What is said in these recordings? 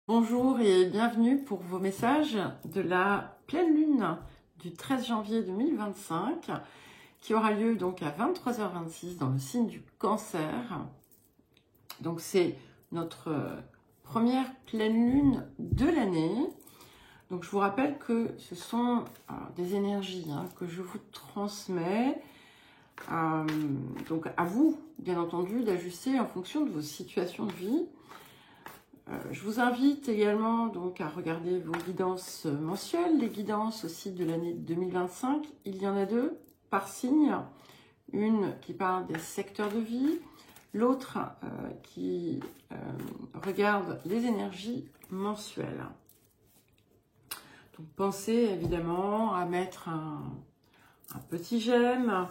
Bonjour et bienvenue pour vos messages de la pleine lune du 13 janvier 2025 qui aura lieu donc à 23h26 dans le signe du Cancer. Donc c'est notre première pleine lune de l'année. Donc je vous rappelle que ce sont des énergies que je vous transmets. Donc à vous, bien entendu, d'ajuster en fonction de vos situations de vie. Je vous invite également donc à regarder vos guidances mensuelles, les guidances aussi de l'année 2025. Il y en a deux par signe, une qui parle des secteurs de vie, l'autre qui regarde les énergies mensuelles. Donc pensez évidemment à mettre un petit j'aime,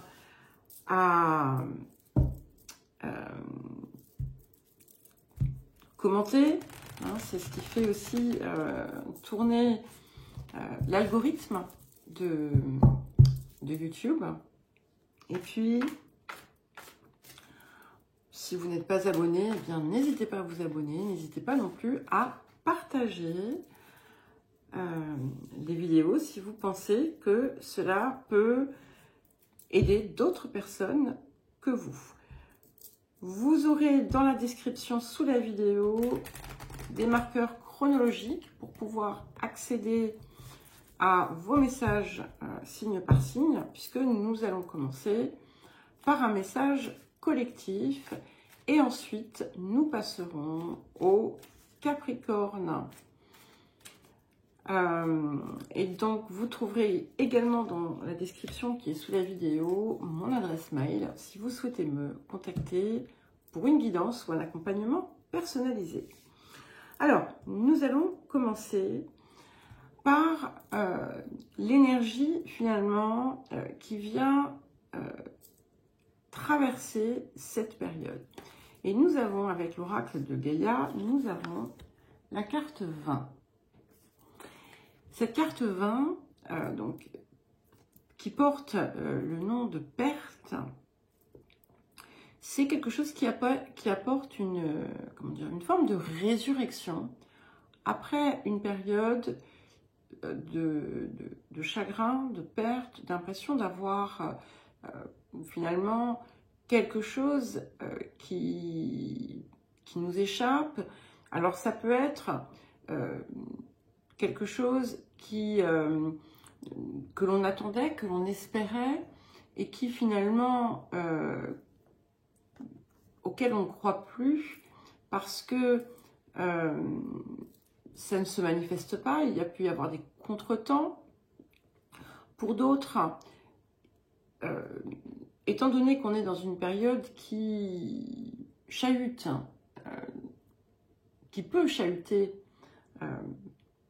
à commenter, c'est ce qui fait aussi tourner l'algorithme de YouTube. Et puis, si vous n'êtes pas abonné, eh bien n'hésitez pas à vous abonner, n'hésitez pas non plus à partager les vidéos si vous pensez que cela peut aider d'autres personnes que vous. Vous aurez dans la description sous la vidéo des marqueurs chronologiques pour pouvoir accéder à vos messages signe par signe, puisque nous allons commencer par un message collectif et ensuite nous passerons au Capricorne. Et donc vous trouverez également dans la description qui est sous la vidéo mon adresse mail si vous souhaitez me contacter pour une guidance ou un accompagnement personnalisé. Alors nous allons commencer par l'énergie finalement qui vient traverser cette période. Et nous avons avec l'oracle de Gaïa, nous avons la carte 20. Cette carte 20, donc, qui porte le nom de perte, c'est quelque chose qui apporte une forme de résurrection après une période de chagrin, de perte, d'impression d'avoir finalement quelque chose qui nous échappe. Alors ça peut être quelque chose que l'on attendait, que l'on espérait, et qui finalement, auquel on ne croit plus, parce que ça ne se manifeste pas, il y a pu y avoir des contretemps. Pour d'autres, étant donné qu'on est dans une période qui chahute, qui peut chahuter,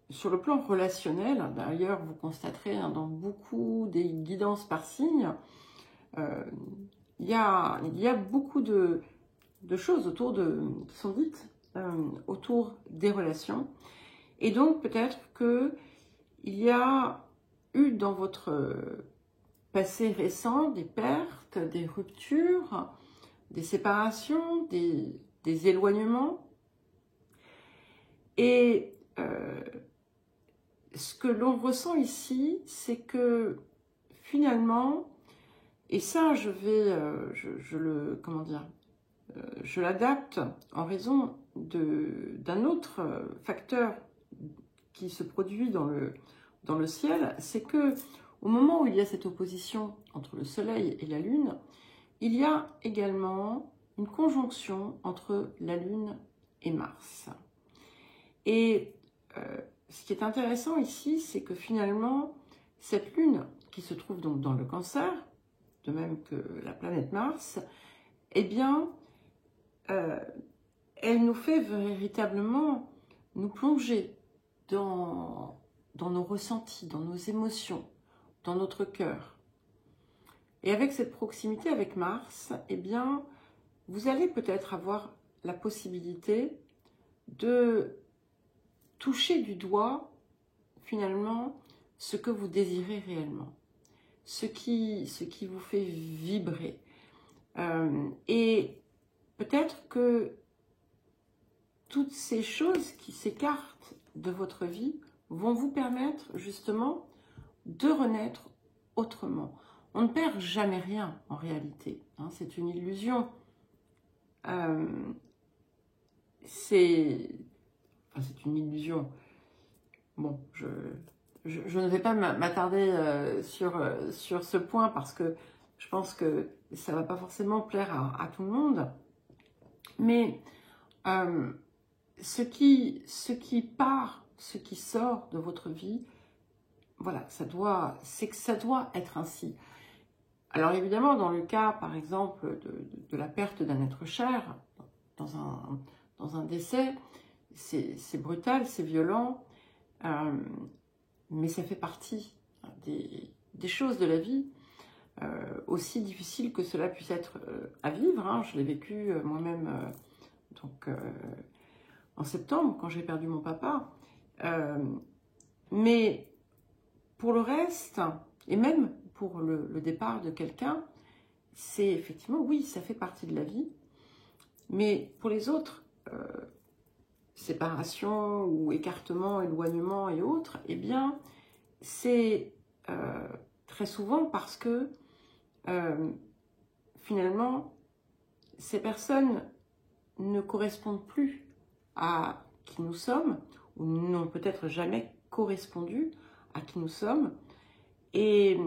sur le plan relationnel, d'ailleurs, vous constaterez dans beaucoup des guidances par signe, il y a beaucoup de choses qui sont dites autour des relations. Et donc, peut-être qu'il y a eu dans votre passé récent des pertes, des ruptures, des séparations, des éloignements. Et ce que l'on ressent ici, c'est que finalement, et ça je l'adapte en raison d'un autre facteur qui se produit dans le ciel, c'est que au moment où il y a cette opposition entre le soleil et la lune, il y a également une conjonction entre la lune et Mars. Et ce qui est intéressant ici, c'est que finalement, cette lune qui se trouve donc dans le Cancer, de même que la planète Mars, eh bien, elle nous fait véritablement nous plonger dans nos ressentis, dans nos émotions, dans notre cœur. Et avec cette proximité avec Mars, eh bien, vous allez peut-être avoir la possibilité de toucher du doigt, finalement, ce que vous désirez réellement, ce qui vous fait vibrer. Et peut-être que toutes ces choses qui s'écartent de votre vie vont vous permettre justement de renaître autrement. On ne perd jamais rien en réalité, hein, c'est une illusion. C'est une illusion. Bon, je ne vais pas m'attarder sur ce point parce que je pense que ça ne va pas forcément plaire à tout le monde. Mais ce qui part, ce qui sort de votre vie, voilà, c'est que ça doit être ainsi. Alors évidemment, dans le cas, par exemple, de la perte d'un être cher, dans un décès, c'est brutal, c'est violent, mais ça fait partie des choses de la vie, aussi difficile que cela puisse être à vivre. Hein. Je l'ai vécu moi-même en septembre, quand j'ai perdu mon papa. Mais pour le reste, et même pour le départ de quelqu'un, c'est effectivement, oui, ça fait partie de la vie. Mais pour les autres, séparation ou écartement, éloignement et autres, eh bien, c'est très souvent parce que finalement, ces personnes ne correspondent plus à qui nous sommes, ou n'ont peut-être jamais correspondu à qui nous sommes, et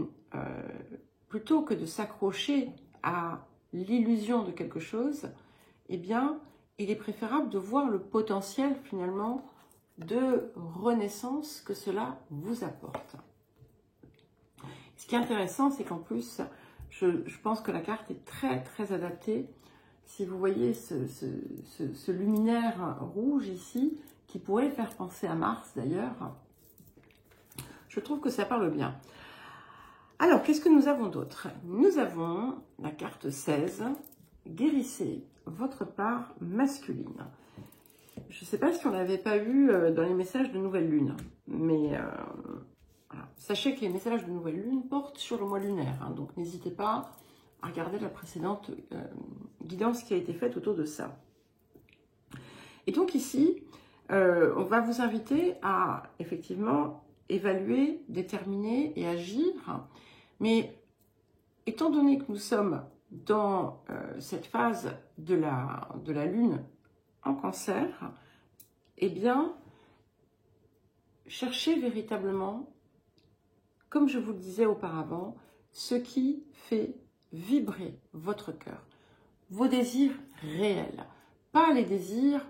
plutôt que de s'accrocher à l'illusion de quelque chose, eh bien, il est préférable de voir le potentiel finalement de renaissance que cela vous apporte. Ce qui est intéressant, c'est qu'en plus, je pense que la carte est très très adaptée. Si vous voyez ce luminaire rouge ici, qui pourrait faire penser à Mars d'ailleurs, je trouve que ça parle bien. Alors, qu'est-ce que nous avons d'autre? Nous avons la carte 16, guérissez votre part masculine. Je ne sais pas si on l'avait pas eu dans les messages de nouvelle lune, mais voilà. Sachez que les messages de nouvelle lune portent sur le mois lunaire, hein, donc n'hésitez pas à regarder la précédente guidance qui a été faite autour de ça. Et donc ici, on va vous inviter à effectivement évaluer, déterminer et agir, mais étant donné que nous sommes dans cette phase de la lune en cancer, eh bien, cherchez véritablement, comme je vous le disais auparavant, ce qui fait vibrer votre cœur, vos désirs réels, pas les désirs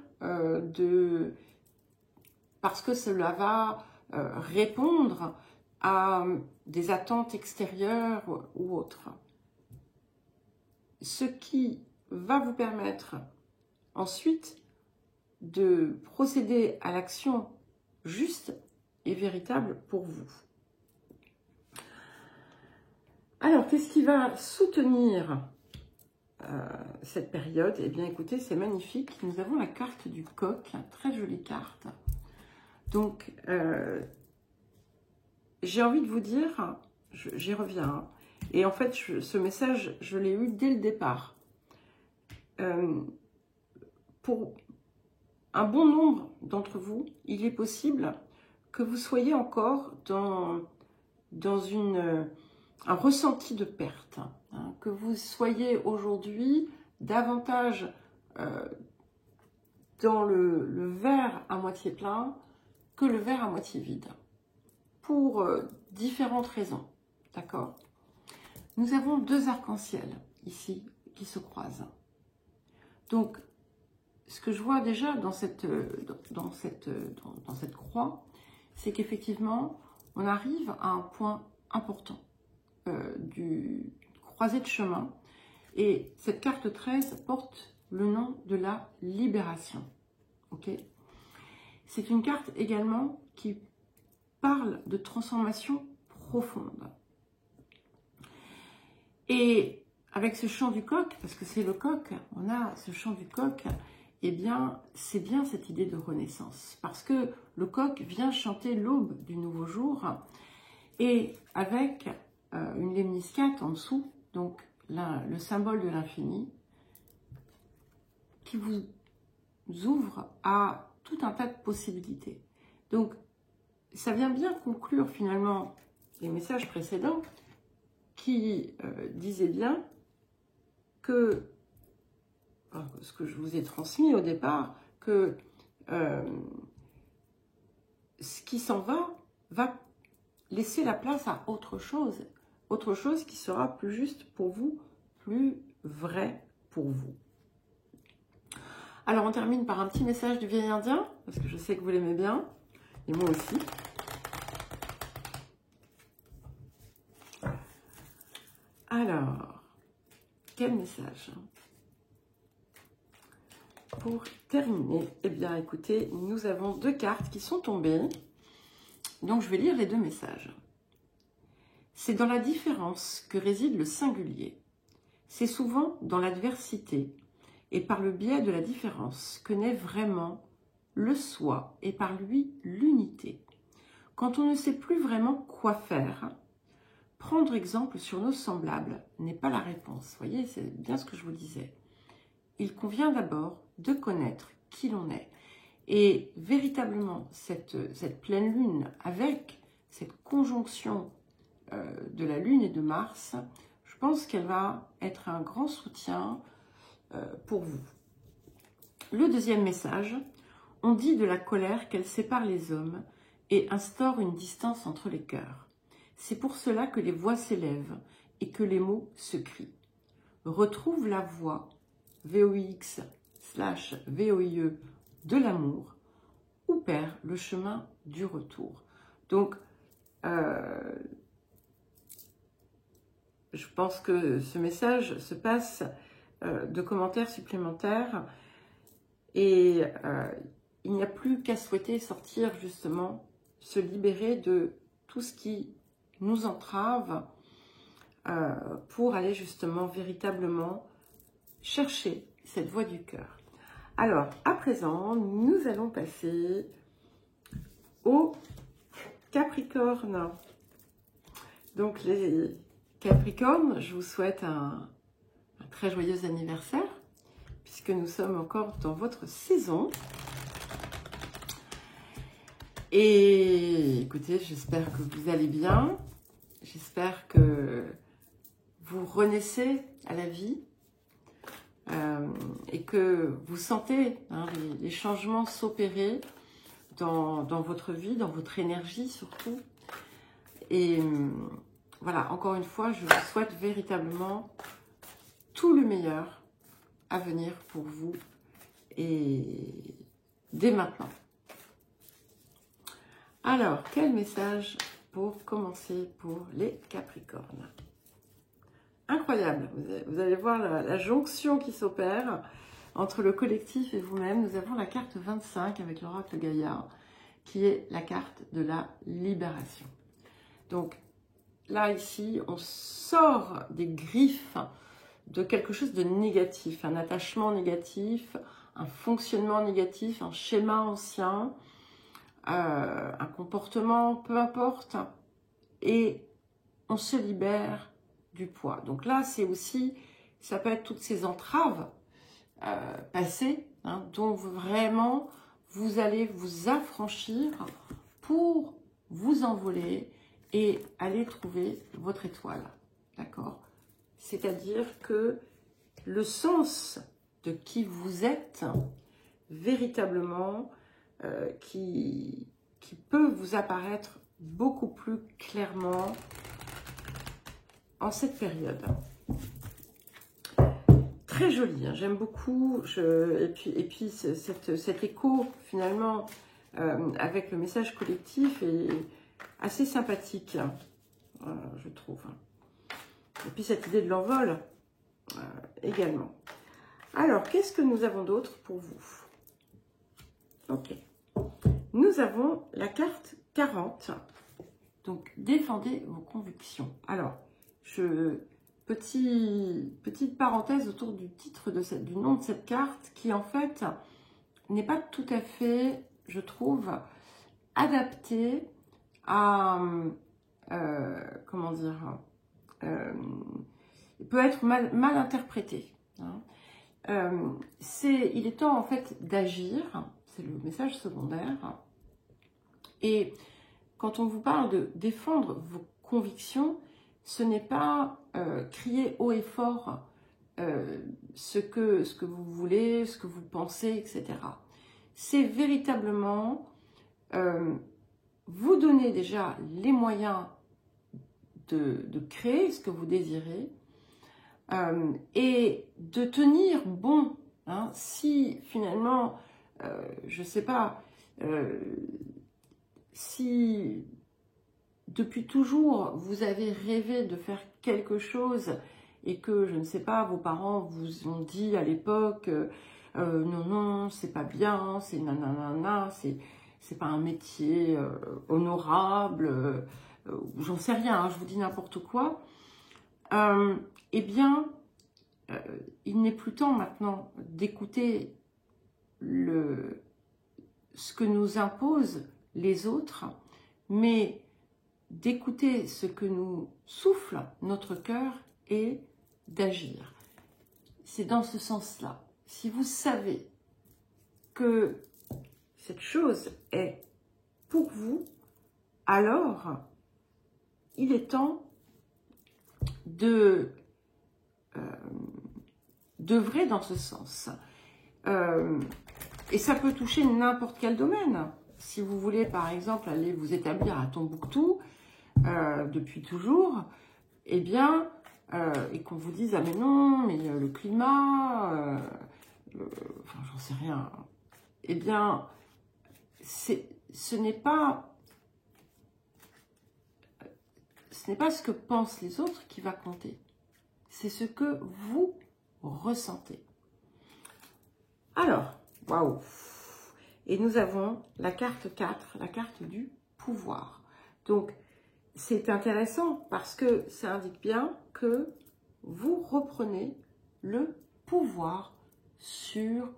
parce que cela va répondre à des attentes extérieures ou autres. Ce qui va vous permettre ensuite de procéder à l'action juste et véritable pour vous. Alors, qu'est-ce qui va soutenir cette période? Eh bien, écoutez, c'est magnifique. Nous avons la carte du coq, très jolie carte. Donc, j'ai envie de vous dire, j'y reviens, hein, et en fait, ce message, je l'ai eu dès le départ. Pour un bon nombre d'entre vous, il est possible que vous soyez encore dans un ressenti de perte, hein, que vous soyez aujourd'hui davantage dans le verre à moitié plein que le verre à moitié vide, pour différentes raisons, d'accord? Nous avons deux arcs-en-ciel ici qui se croisent. Donc, ce que je vois déjà dans cette croix, c'est qu'effectivement, on arrive à un point important du croisé de chemin. Et cette carte 13 porte le nom de la libération. Ok? C'est une carte également qui parle de transformation profonde. Et avec ce chant du coq, parce que c'est le coq, on a ce chant du coq, eh bien, c'est bien cette idée de renaissance. Parce que le coq vient chanter l'aube du nouveau jour, et avec une lemniscate en dessous, donc le symbole de l'infini, qui vous ouvre à tout un tas de possibilités. Donc, ça vient bien conclure finalement les messages précédents qui disaient bien que, ce que je vous ai transmis au départ, que ce qui s'en va laisser la place à autre chose qui sera plus juste pour vous, plus vrai pour vous. Alors on termine par un petit message du vieil indien, parce que je sais que vous l'aimez bien, et moi aussi. Alors, quel message? Pour terminer, eh bien écoutez, nous avons 2 cartes qui sont tombées, donc je vais lire les 2 messages. C'est dans la différence que réside le singulier. C'est souvent dans l'adversité et par le biais de la différence que naît vraiment le soi et par lui l'unité. Quand on ne sait plus vraiment quoi faire, prendre exemple sur nos semblables n'est pas la réponse. Vous voyez, c'est bien ce que je vous disais. Il convient d'abord de connaître qui l'on est. Et véritablement, cette pleine lune, avec cette conjonction de la Lune et de Mars, je pense qu'elle va être un grand soutien pour vous. Le deuxième message, on dit de la colère qu'elle sépare les hommes et instaure une distance entre les cœurs. C'est pour cela que les voix s'élèvent et que les mots se crient. Retrouve la voix VOX/VOIE de l'amour ou perd le chemin du retour. Donc, je pense que ce message se passe de commentaires supplémentaires et il n'y a plus qu'à souhaiter sortir justement, se libérer de tout ce qui nous entrave pour aller justement véritablement chercher cette voie du cœur. Alors, à présent, nous allons passer au Capricorne. Donc, les Capricornes, je vous souhaite un très joyeux anniversaire, puisque nous sommes encore dans votre saison. Et écoutez, j'espère que vous allez bien. J'espère que vous renaissez à la vie et que vous sentez les changements s'opérer dans votre vie, dans votre énergie surtout. Et voilà, encore une fois, je vous souhaite véritablement tout le meilleur à venir pour vous et dès maintenant. Alors, quel message pour commencer pour les Capricornes? Incroyable, vous allez voir la jonction qui s'opère entre le collectif et vous-même. Nous avons la carte 25 avec l'oracle Gaïa, qui est la carte de la libération. Donc là, ici, on sort des griffes de quelque chose de négatif, un attachement négatif, un fonctionnement négatif, un schéma ancien, un comportement, peu importe, et on se libère du poids. Donc là, c'est aussi, ça peut être toutes ces entraves passées, dont vraiment vous allez vous affranchir pour vous envoler et aller trouver votre étoile. D'accord? C'est-à-dire que le sens de qui vous êtes, véritablement, qui peut vous apparaître beaucoup plus clairement en cette période. Très joli, hein, j'aime beaucoup. Et puis cet écho, finalement, avec le message collectif est assez sympathique, je trouve. Et puis cette idée de l'envol également. Alors, qu'est-ce que nous avons d'autre pour vous? Ok. Nous avons la carte 40. Donc, défendez vos convictions. Alors, petite parenthèse autour du titre du nom de cette carte qui, en fait, n'est pas tout à fait, je trouve, adapté à, comment dire, peut être mal interprété. Hein. il est temps en fait d'agir, c'est le message secondaire. Et quand on vous parle de défendre vos convictions, ce n'est pas crier haut et fort ce que vous voulez, ce que vous pensez, etc. C'est véritablement vous donner déjà les moyens de créer ce que vous désirez et de tenir bon. Hein, si finalement, je ne sais pas, si depuis toujours vous avez rêvé de faire quelque chose et que, je ne sais pas, vos parents vous ont dit à l'époque non, non, c'est pas bien, c'est nanana, c'est pas un métier honorable, j'en sais rien, hein, je vous dis n'importe quoi, eh bien, il n'est plus temps maintenant d'écouter ce que nous imposent les autres, mais d'écouter ce que nous souffle notre cœur et d'agir. C'est dans ce sens-là. Si vous savez que cette chose est pour vous, alors il est temps d'œuvrer dans ce sens. Et ça peut toucher n'importe quel domaine. Si vous voulez, par exemple, aller vous établir à Tombouctou depuis toujours, eh bien, et qu'on vous dise « Ah mais non, mais le climat, enfin, j'en sais rien. » Eh bien, ce n'est pas ce que pensent les autres qui va compter. C'est ce que vous ressentez. Alors, waouh! Et nous avons la carte 4, la carte du pouvoir. Donc, c'est intéressant parce que ça indique bien que vous reprenez le pouvoir sur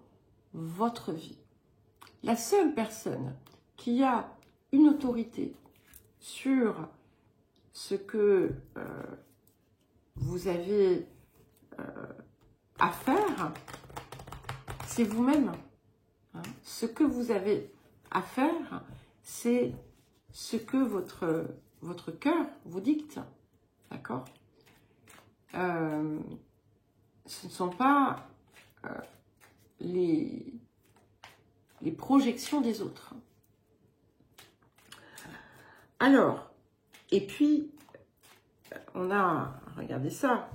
votre vie. La seule personne qui a une autorité sur ce que vous avez à faire, c'est vous-même. Hein. Ce que vous avez à faire, c'est ce que votre cœur vous dicte. D'accord ? Ce ne sont pas les projections des autres. Alors, et puis, on a, regardez ça,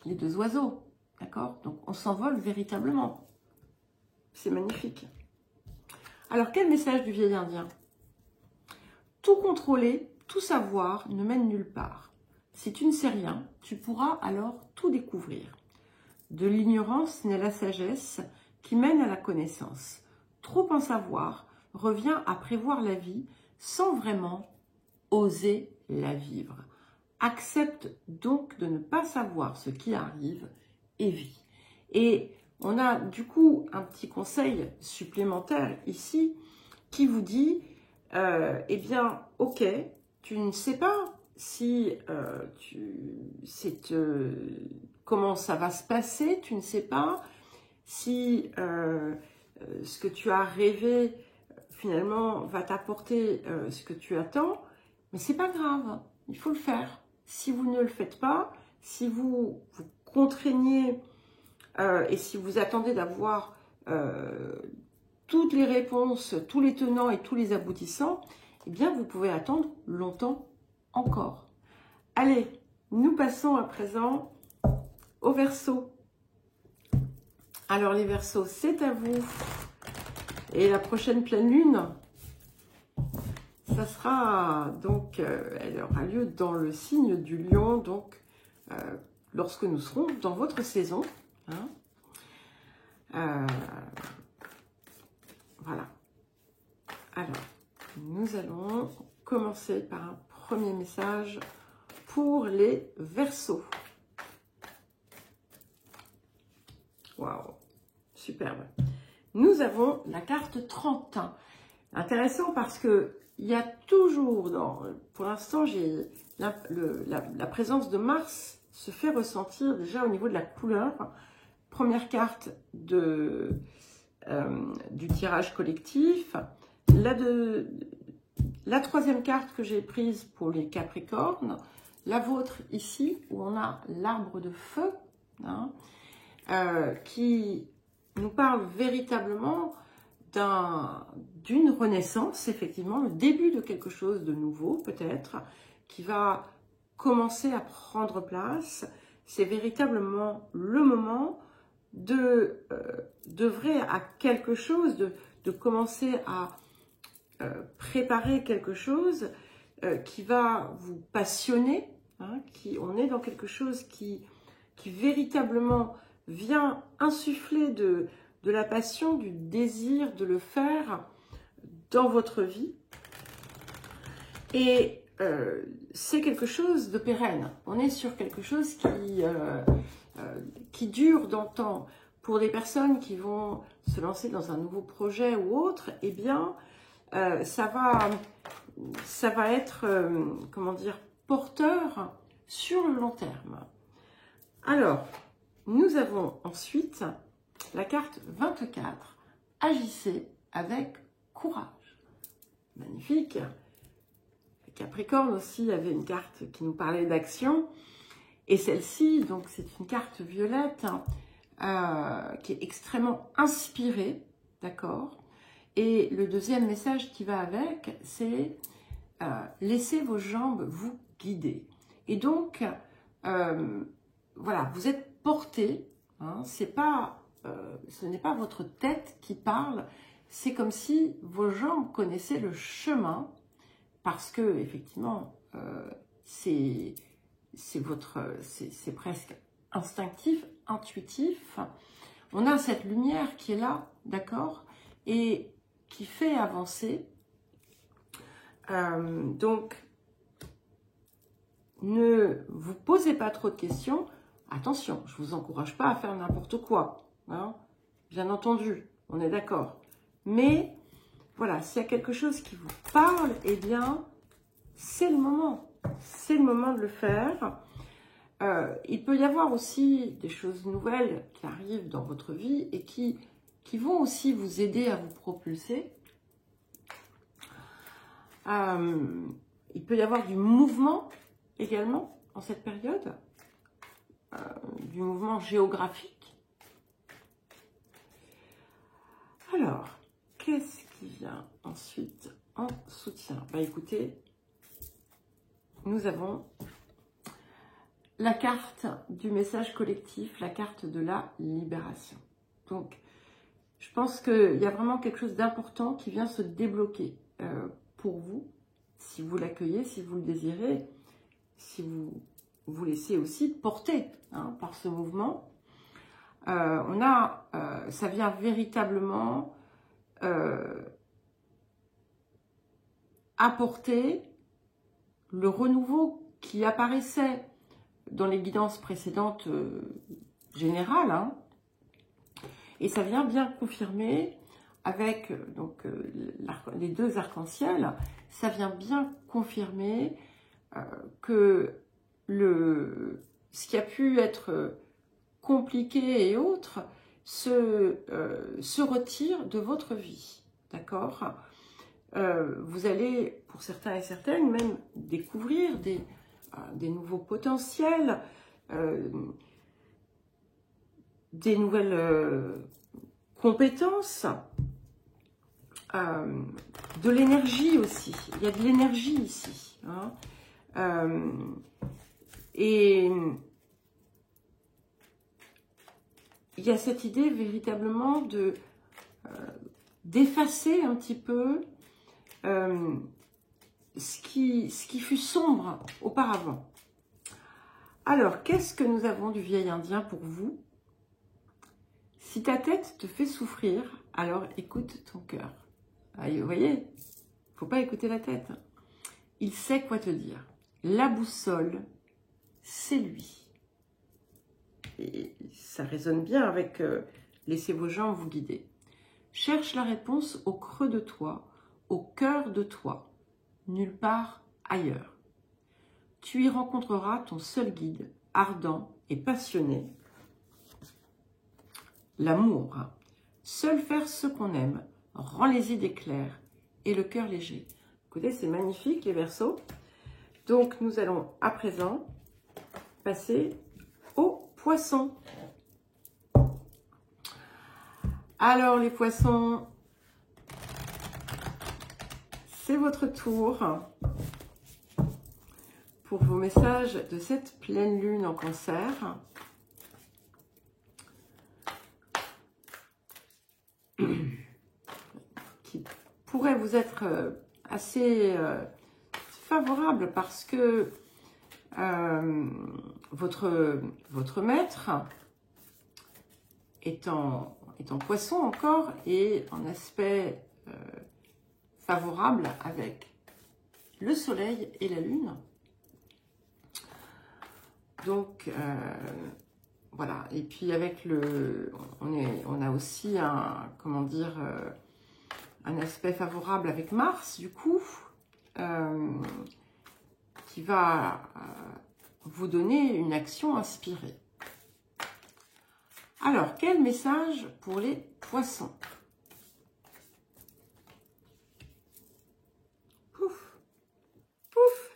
les deux oiseaux, d'accord? Donc, on s'envole véritablement. C'est magnifique. Alors, quel message du vieil indien? Tout contrôler, tout savoir ne mène nulle part. Si tu ne sais rien, tu pourras alors tout découvrir. De l'ignorance naît la sagesse qui mène à la connaissance. Trop en savoir revient à prévoir la vie sans vraiment oser la vivre. Accepte donc de ne pas savoir ce qui arrive et vis. Et on a du coup un petit conseil supplémentaire ici qui vous dit, eh bien, ok, tu ne sais pas si comment ça va se passer, tu ne sais pas si ce que tu as rêvé finalement va t'apporter ce que tu attends, mais c'est pas grave, il faut le faire. Si vous ne le faites pas, si vous vous contraignez et si vous attendez d'avoir toutes les réponses, tous les tenants et tous les aboutissants, eh bien vous pouvez attendre longtemps encore. Allez, nous passons à présent aux Verseaux. Alors les Verseaux, c'est à vous. Et la prochaine pleine lune, ça sera donc, elle aura lieu dans le signe du Lion, donc lorsque nous serons dans votre saison. Hein. Voilà. Alors, nous allons commencer par un premier message pour les Verseaux. Waouh, superbe. Nous avons la carte 30. Intéressant parce que il y a toujours, pour l'instant, j'ai la présence de Mars se fait ressentir déjà au niveau de la couleur. première carte du tirage collectif. La troisième carte que j'ai prise pour les Capricornes, la vôtre ici, où on a l'arbre de feu, hein, qui nous parle véritablement d'une renaissance, effectivement, le début de quelque chose de nouveau, peut-être, qui va commencer à prendre place. C'est véritablement le moment d'œuvrer à quelque chose, de commencer à préparer quelque chose qui va vous passionner, hein, on est dans quelque chose qui véritablement vient insuffler de la passion, du désir de le faire dans votre vie. Et c'est quelque chose de pérenne. On est sur quelque chose qui dure dans le temps. Pour des personnes qui vont se lancer dans un nouveau projet ou autre, eh bien, ça va être, comment dire, porteur sur le long terme. Alors, nous avons ensuite la carte 24. Agissez avec courage. Magnifique. Le Capricorne aussi avait une carte qui nous parlait d'action. Et celle-ci, donc c'est une carte violette, hein, qui est extrêmement inspirée, d'accord? Et le deuxième message qui va avec, c'est laissez vos jambes vous guider. Et donc, voilà, vous êtes porté, hein, ce n'est pas votre tête qui parle, c'est comme si vos jambes connaissaient le chemin, parce que effectivement, c'est presque instinctif, intuitif. On a cette lumière qui est là, d'accord, et qui fait avancer. Donc, ne vous posez pas trop de questions. Attention, je ne vous encourage pas à faire n'importe quoi, hein, bien entendu, on est d'accord. Mais, voilà, s'il y a quelque chose qui vous parle, eh bien, c'est le moment. C'est le moment de le faire. Il peut y avoir aussi des choses nouvelles qui arrivent dans votre vie et qui vont aussi vous aider à vous propulser. Il peut y avoir du mouvement également en cette période, du mouvement géographique. Alors, qu'est-ce qui vient ensuite en soutien? Bah écoutez, nous avons la carte du message collectif, la carte de la libération. Donc, je pense qu'il y a vraiment quelque chose d'important qui vient se débloquer pour vous, si vous l'accueillez, si vous le désirez, si vous vous laissez aussi porter, hein, par ce mouvement. Ça vient véritablement apporter le renouveau qui apparaissait dans les guidances précédentes générales, hein, et ça vient bien confirmer avec donc les deux arcs-en-ciel, ça vient bien confirmer que ce qui a pu être compliqué et autres se retire de votre vie, d'accord? Vous allez, pour certains et certaines, même découvrir des nouveaux potentiels, des nouvelles compétences, de l'énergie aussi. Il y a de l'énergie ici, hein. Et il y a cette idée véritablement d'effacer un petit peu ce qui fut sombre auparavant. Alors, qu'est-ce que nous avons du vieil indien pour vous? Si ta tête te fait souffrir, alors écoute ton cœur. Ah, vous voyez, il ne faut pas écouter la tête. Il sait quoi te dire. La boussole, c'est lui. Et ça résonne bien avec laissez vos jambes vous guider. Cherche la réponse au creux de toi, au cœur de toi, nulle part ailleurs. Tu y rencontreras ton seul guide, ardent et passionné. l'amour. Seul faire ce qu'on aime rend les idées claires et le cœur léger. Écoutez, c'est magnifique les Verseaux. Donc, nous allons à présent passer aux Poissons. Alors, les Poissons, c'est votre tour pour vos messages de cette pleine lune en Cancer. Qui pourrait vous être assez favorable parce que votre maître est en Poisson encore et en aspect favorable avec le soleil et la lune. Donc voilà, et puis avec on a aussi un, comment dire, un aspect favorable avec Mars, du coup, qui va vous donner une action inspirée. Alors, quel message pour les Poissons? Pouf, pouf.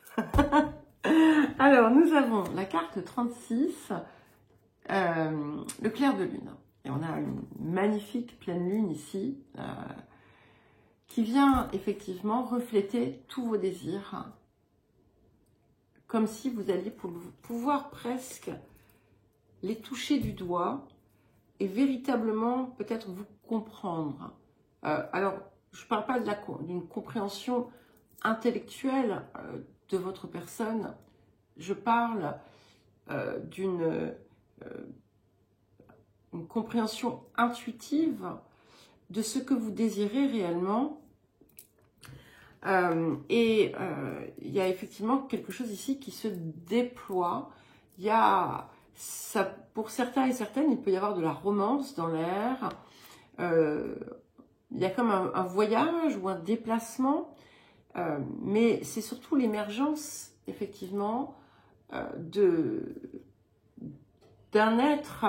Alors, nous avons la carte 36, le clair de lune. Et on a une magnifique pleine lune ici, qui vient effectivement refléter tous vos désirs, comme si vous alliez pouvoir presque les toucher du doigt et véritablement peut-être vous comprendre. Alors, je ne parle pas d'une compréhension intellectuelle de votre personne, je parle d'une compréhension intuitive de ce que vous désirez réellement. Il y a effectivement quelque chose ici qui se déploie. Il y a, ça, pour certains et certaines, il peut y avoir de la romance dans l'air. Il y a comme un voyage ou un déplacement, mais c'est surtout l'émergence, effectivement, d'un être,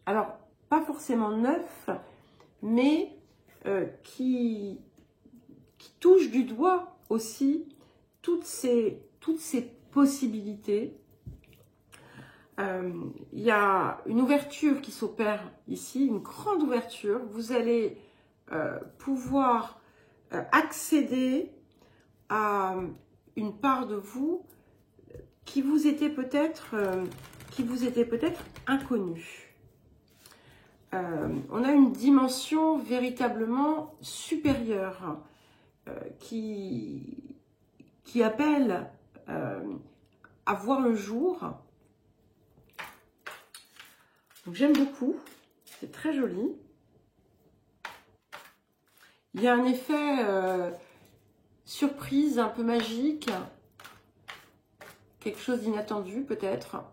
alors pas forcément neuf, mais qui touche du doigt aussi toutes ces possibilités. Il y a une ouverture qui s'opère ici, une grande ouverture. Vous allez pouvoir accéder à une part de vous qui vous était peut-être inconnue. On a une dimension véritablement supérieure qui appelle à voir le jour. Donc j'aime beaucoup, c'est très joli. Il y a un effet surprise, un peu magique, quelque chose d'inattendu peut-être.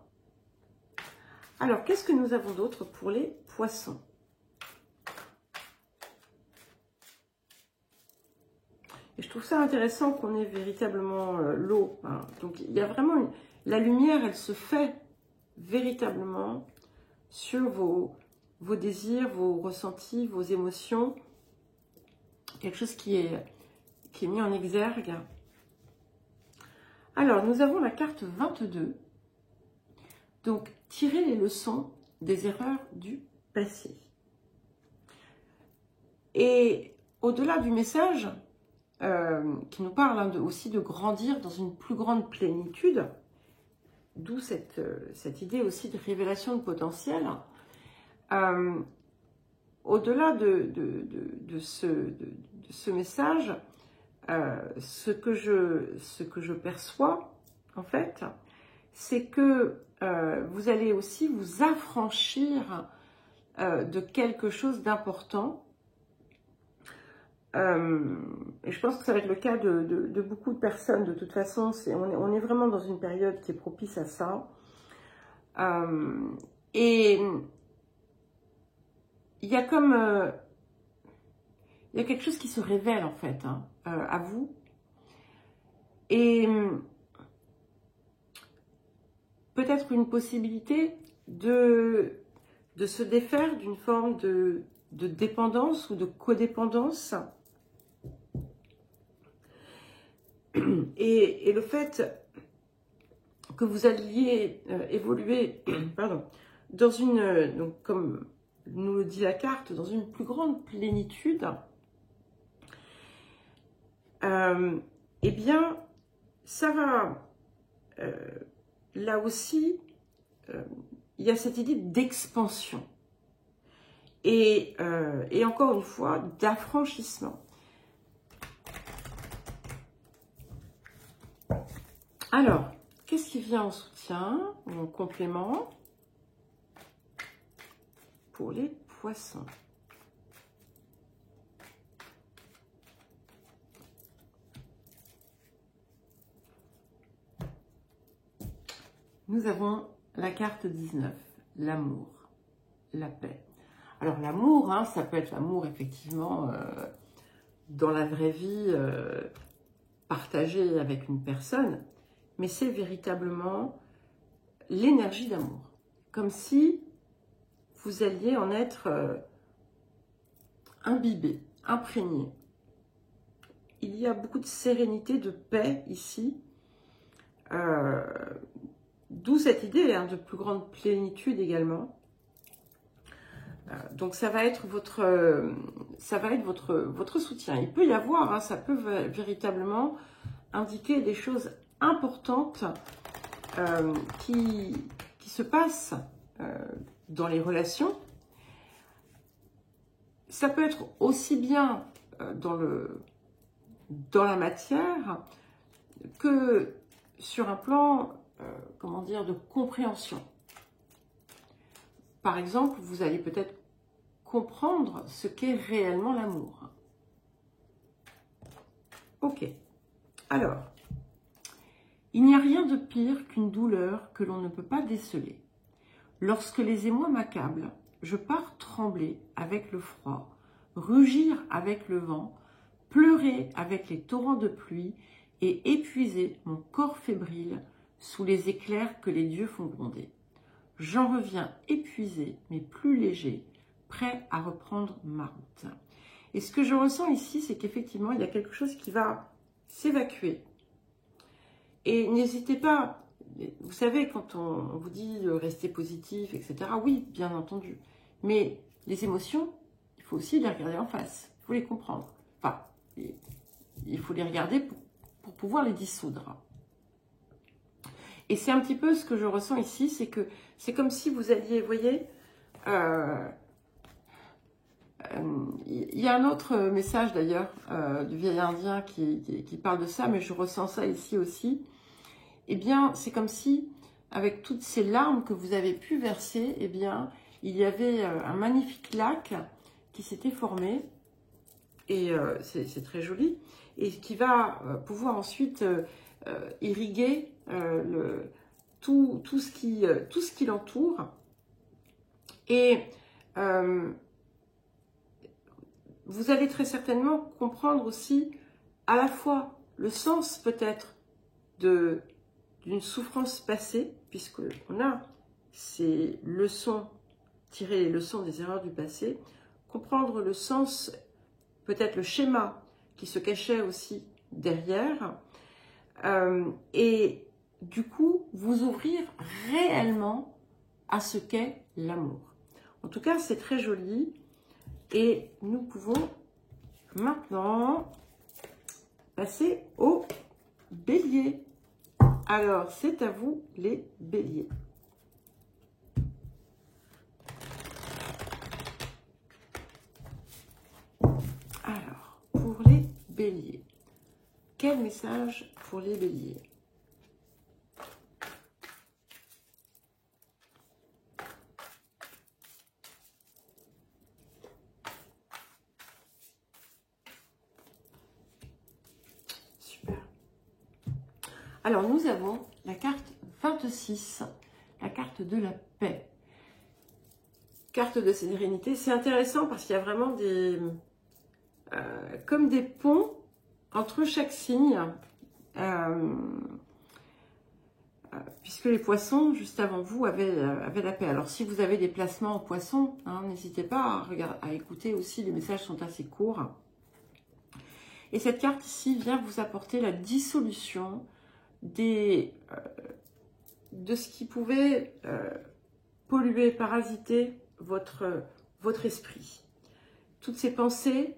Alors, qu'est-ce que nous avons d'autre pour les Poissons? Et je trouve ça intéressant qu'on ait véritablement l'eau. Hein. Donc, il y a vraiment la lumière, elle se fait véritablement sur vos désirs, vos ressentis, vos émotions. Quelque chose qui est mis en exergue. Alors, nous avons la carte 22. Donc, tirer les leçons des erreurs du passé. Et au-delà du message, qui nous parle hein, aussi de grandir dans une plus grande plénitude, d'où cette idée aussi de révélation de potentiel, au-delà de ce message, ce que je perçois, en fait, c'est que vous allez aussi vous affranchir de quelque chose d'important. Et je pense que ça va être le cas de beaucoup de personnes. De toute façon, on est vraiment dans une période qui est propice à ça. Et il y a comme... il y a quelque chose qui se révèle, en fait, hein, à vous. Et peut-être une possibilité de de se défaire d'une forme de dépendance ou de codépendance. Et le fait que vous alliez évoluer pardon, dans une, donc comme nous le dit la carte, dans une plus grande plénitude, eh bien, ça va, là aussi, il y a cette idée d'expansion. Et encore une fois, d'affranchissement. Alors, qu'est-ce qui vient en soutien ou en complément pour les poissons? Nous avons la carte 19, l'amour, la paix. Alors l'amour, hein, ça peut être l'amour effectivement dans la vraie vie, partagé avec une personne, mais c'est véritablement l'énergie d'amour. Comme si vous alliez en être imbibé, imprégné. Il y a beaucoup de sérénité, de paix ici. D'où cette idée hein, de plus grande plénitude également. Donc ça va être votre soutien. Il peut y avoir, hein, ça peut véritablement indiquer des choses importantes qui se passent dans les relations. Ça peut être aussi bien dans la matière que sur un plan, comment dire, de compréhension. Par exemple, vous allez peut-être comprendre ce qu'est réellement l'amour. Ok. Alors, il n'y a rien de pire qu'une douleur que l'on ne peut pas déceler. Lorsque les émois m'accablent, je pars trembler avec le froid, rugir avec le vent, pleurer avec les torrents de pluie et épuiser mon corps fébrile sous les éclairs que les dieux font gronder. J'en reviens épuisé, mais plus léger, prêt à reprendre ma route. Et ce que je ressens ici, c'est qu'effectivement, il y a quelque chose qui va s'évacuer. Et n'hésitez pas, vous savez, quand on vous dit de rester positif, etc., oui, bien entendu. Mais les émotions, il faut aussi les regarder en face. Il faut les comprendre. Enfin, il faut les regarder pour pouvoir les dissoudre. Et c'est un petit peu ce que je ressens ici, c'est que c'est comme si vous alliez, vous voyez, il y a un autre message d'ailleurs du vieil indien qui parle de ça, mais je ressens ça ici aussi. Eh bien, c'est comme si, avec toutes ces larmes que vous avez pu verser, eh bien, il y avait un magnifique lac qui s'était formé, et c'est très joli, et qui va pouvoir ensuite irriguer tout ce qui l'entoure. Et vous allez très certainement comprendre aussi à la fois le sens peut-être d'une souffrance passée, puisque on a ces leçons, tirer les leçons des erreurs du passé, comprendre le sens, peut-être le schéma qui se cachait aussi derrière, et du coup vous ouvrir réellement à ce qu'est l'amour. En tout cas, c'est très joli. Et nous pouvons maintenant passer au bélier. Alors, c'est à vous les béliers. Alors, pour les béliers, quel message pour les béliers ? Alors, nous avons la carte 26, la carte de la paix. Carte de sérénité. C'est intéressant parce qu'il y a vraiment comme des ponts entre chaque signe. puisque les poissons, juste avant vous, avaient la paix. Alors, si vous avez des placements en poissons, hein, n'hésitez pas à écouter aussi, les messages sont assez courts. Et cette carte ici vient vous apporter la dissolution de ce qui pouvait polluer, parasiter votre esprit. Toutes ces pensées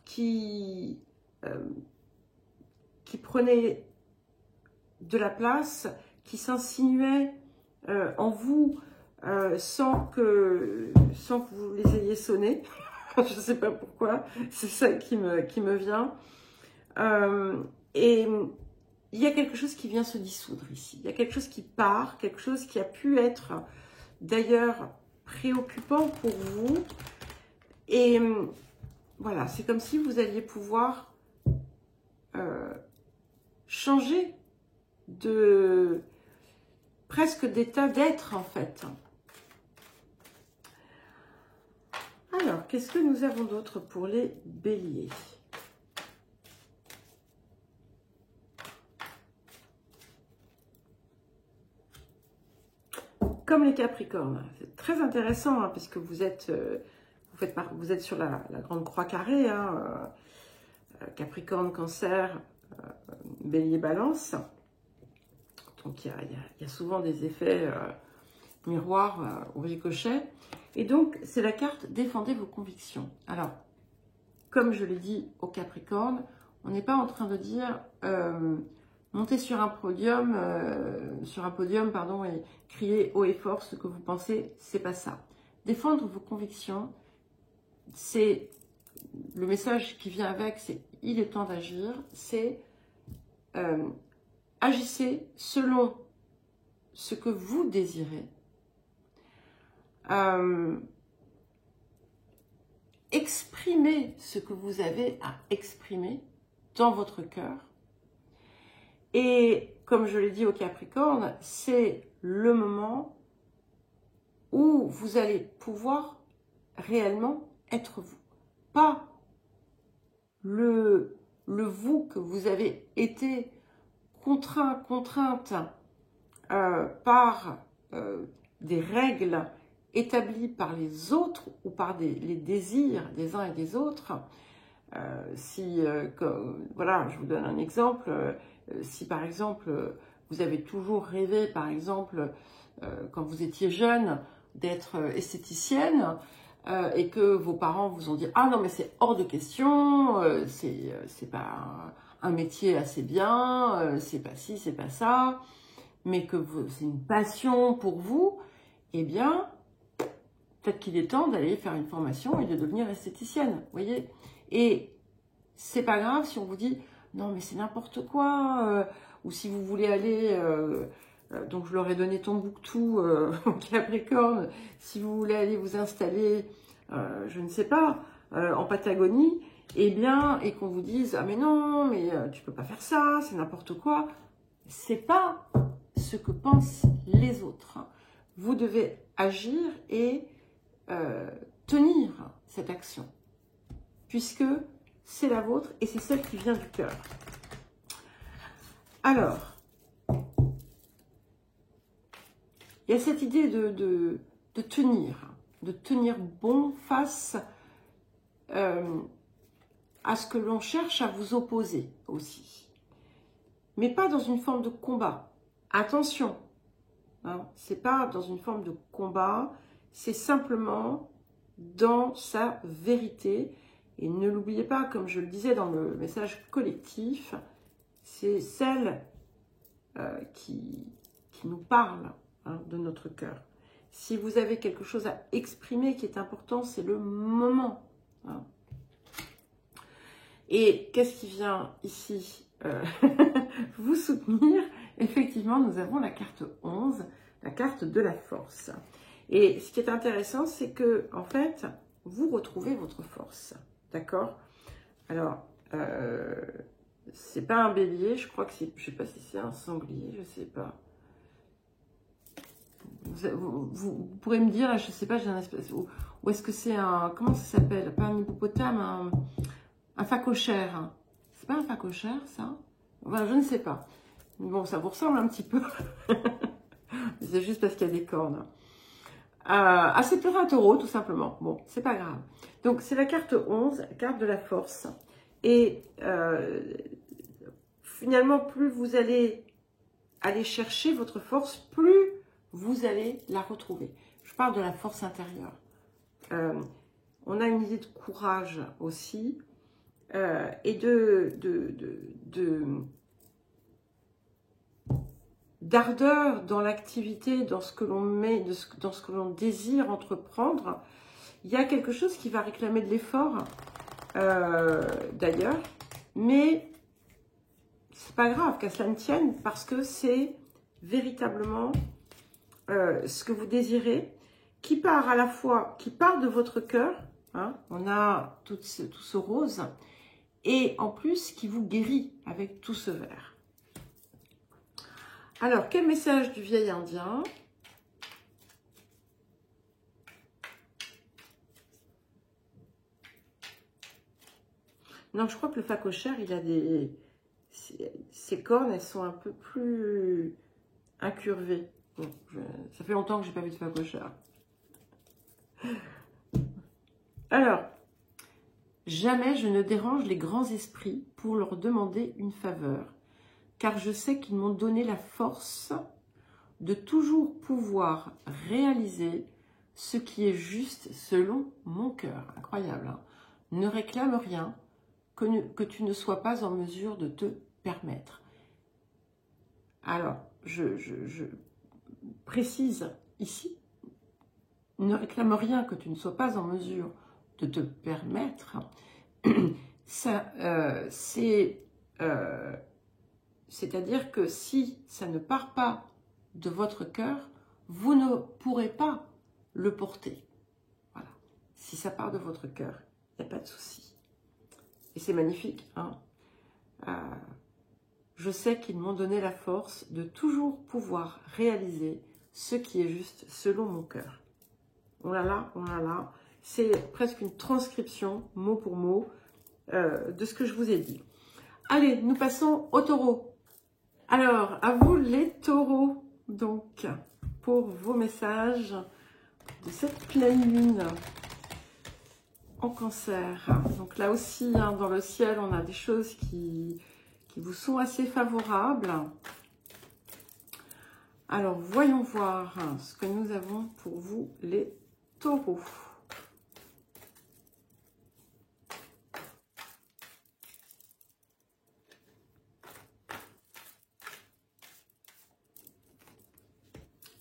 qui prenaient de la place, qui s'insinuaient en vous sans que vous les ayez sonnés. Je ne sais pas pourquoi, c'est ça qui me vient. Et il y a quelque chose qui vient se dissoudre ici. Il y a quelque chose qui part, quelque chose qui a pu être d'ailleurs préoccupant pour vous. Et voilà, c'est comme si vous alliez pouvoir changer presque d'état d'être en fait. Alors, qu'est-ce que nous avons d'autre pour les béliers? Comme les capricornes, c'est très intéressant hein, puisque vous êtes sur la grande croix carrée, hein, Capricorne, Cancer, Bélier, Balance. Donc il y a souvent des effets miroirs au ricochet. Et donc c'est la carte défendez vos convictions. Alors, comme je l'ai dit au Capricorne, on n'est pas en train de dire montez sur un podium, pardon, et crier haut et fort ce que vous pensez, c'est pas ça. Défendre vos convictions, c'est le message qui vient avec, c'est il est temps d'agir, c'est agissez selon ce que vous désirez. Exprimez ce que vous avez à exprimer dans votre cœur. Et comme je l'ai dit au Capricorne, c'est le moment où vous allez pouvoir réellement être vous. Pas le vous que vous avez été contrainte par des règles établies par les autres ou par les désirs des uns et des autres. Voilà, je vous donne un exemple. Si par exemple, vous avez toujours rêvé, par exemple, quand vous étiez jeune, d'être esthéticienne, et que vos parents vous ont dit « Ah non, mais c'est hors de question, c'est pas un métier assez bien, c'est pas ci, c'est pas ça, mais que c'est une passion pour vous », eh bien, peut-être qu'il est temps d'aller faire une formation et de devenir esthéticienne, vous voyez. Et c'est pas grave si on vous dit « Non, mais c'est n'importe quoi », ou si vous voulez aller... donc je leur ai donné Tombouctou au Capricorne, si vous voulez aller vous installer, je ne sais pas, en Patagonie, eh bien, et qu'on vous dise « Ah mais non, mais tu peux pas faire ça, c'est n'importe quoi », c'est pas ce que pensent les autres. Vous devez agir et tenir cette action, puisque c'est la vôtre et c'est celle qui vient du cœur. Alors, il y a cette idée de tenir bon face à ce que l'on cherche à vous opposer aussi. Mais pas dans une forme de combat. Attention, hein, c'est pas dans une forme de combat, c'est simplement dans sa vérité. Et ne l'oubliez pas, comme je le disais dans le message collectif, c'est celle qui nous parle, hein, de notre cœur. Si vous avez quelque chose à exprimer qui est important, c'est le moment. Hein. Et qu'est-ce qui vient ici vous soutenir? Effectivement, nous avons la carte 11, la carte de la force. Et ce qui est intéressant, c'est que, en fait, vous retrouvez votre force. D'accord? Alors, c'est pas un bélier, je crois que c'est, je sais pas si c'est un sanglier, je sais pas. Vous pourrez me dire, je sais pas, j'ai un espèce, ou est-ce que c'est un, comment ça s'appelle? Pas un hippopotame, un phacochère. C'est pas un phacochère, ça? Enfin, je ne sais pas. Bon, ça vous ressemble un petit peu. C'est juste parce qu'il y a des cornes. Ah, c'est peut-être un taureau, tout simplement. Bon, c'est pas grave. Donc, c'est la carte 11, carte de la force. Et finalement, plus vous allez aller chercher votre force, plus vous allez la retrouver. Je parle de la force intérieure. On a une idée de courage aussi. Et d'ardeur dans l'activité, dans ce que l'on met, dans ce que l'on désire entreprendre. Il y a quelque chose qui va réclamer de l'effort, d'ailleurs, mais c'est pas grave qu'à cela ne tienne, parce que c'est véritablement ce que vous désirez, qui part à la fois, qui part de votre cœur, hein, on a tout ce rose, et en plus qui vous guérit avec tout ce vert. Alors, quel message du vieil indien? Non, je crois que le phacochère, il a des... Ses cornes, elles sont un peu plus incurvées. Bon, ça fait longtemps que je n'ai pas vu de phacochère. Alors, jamais je ne dérange les grands esprits pour leur demander une faveur, car je sais qu'ils m'ont donné la force de toujours pouvoir réaliser ce qui est juste selon mon cœur. Incroyable, hein? Ne réclame rien que tu ne sois pas en mesure de te permettre. Alors, je précise ici, ne réclame rien que tu ne sois pas en mesure de te permettre. C'est-à-dire que si ça ne part pas de votre cœur, vous ne pourrez pas le porter. Voilà. Si ça part de votre cœur, il n'y a pas de souci. Et c'est magnifique, hein. Je sais qu'ils m'ont donné la force de toujours pouvoir réaliser ce qui est juste selon mon cœur. Oh là là, c'est presque une transcription, mot pour mot, de ce que je vous ai dit. Allez, nous passons aux taureaux. Alors, à vous les taureaux, donc, pour vos messages de cette pleine lune en Cancer. Donc là aussi, hein, dans le ciel, on a des choses qui vous sont assez favorables. Alors, voyons voir ce que nous avons pour vous, les taureaux.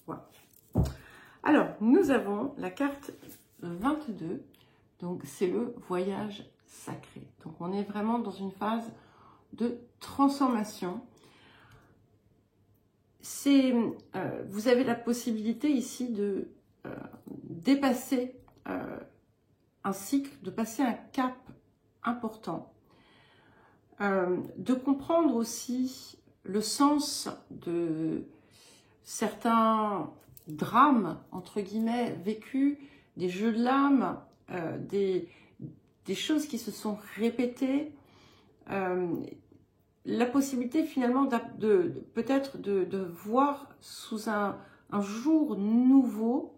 Voilà. Alors, nous avons la carte 22. Donc, c'est le voyage sacré. Donc, on est vraiment dans une phase de transformation. Vous avez la possibilité ici de dépasser un cycle, de passer un cap important, de comprendre aussi le sens de certains drames, entre guillemets, vécus, des jeux de l'âme, des choses qui se sont répétées, la possibilité finalement peut-être de voir sous un jour nouveau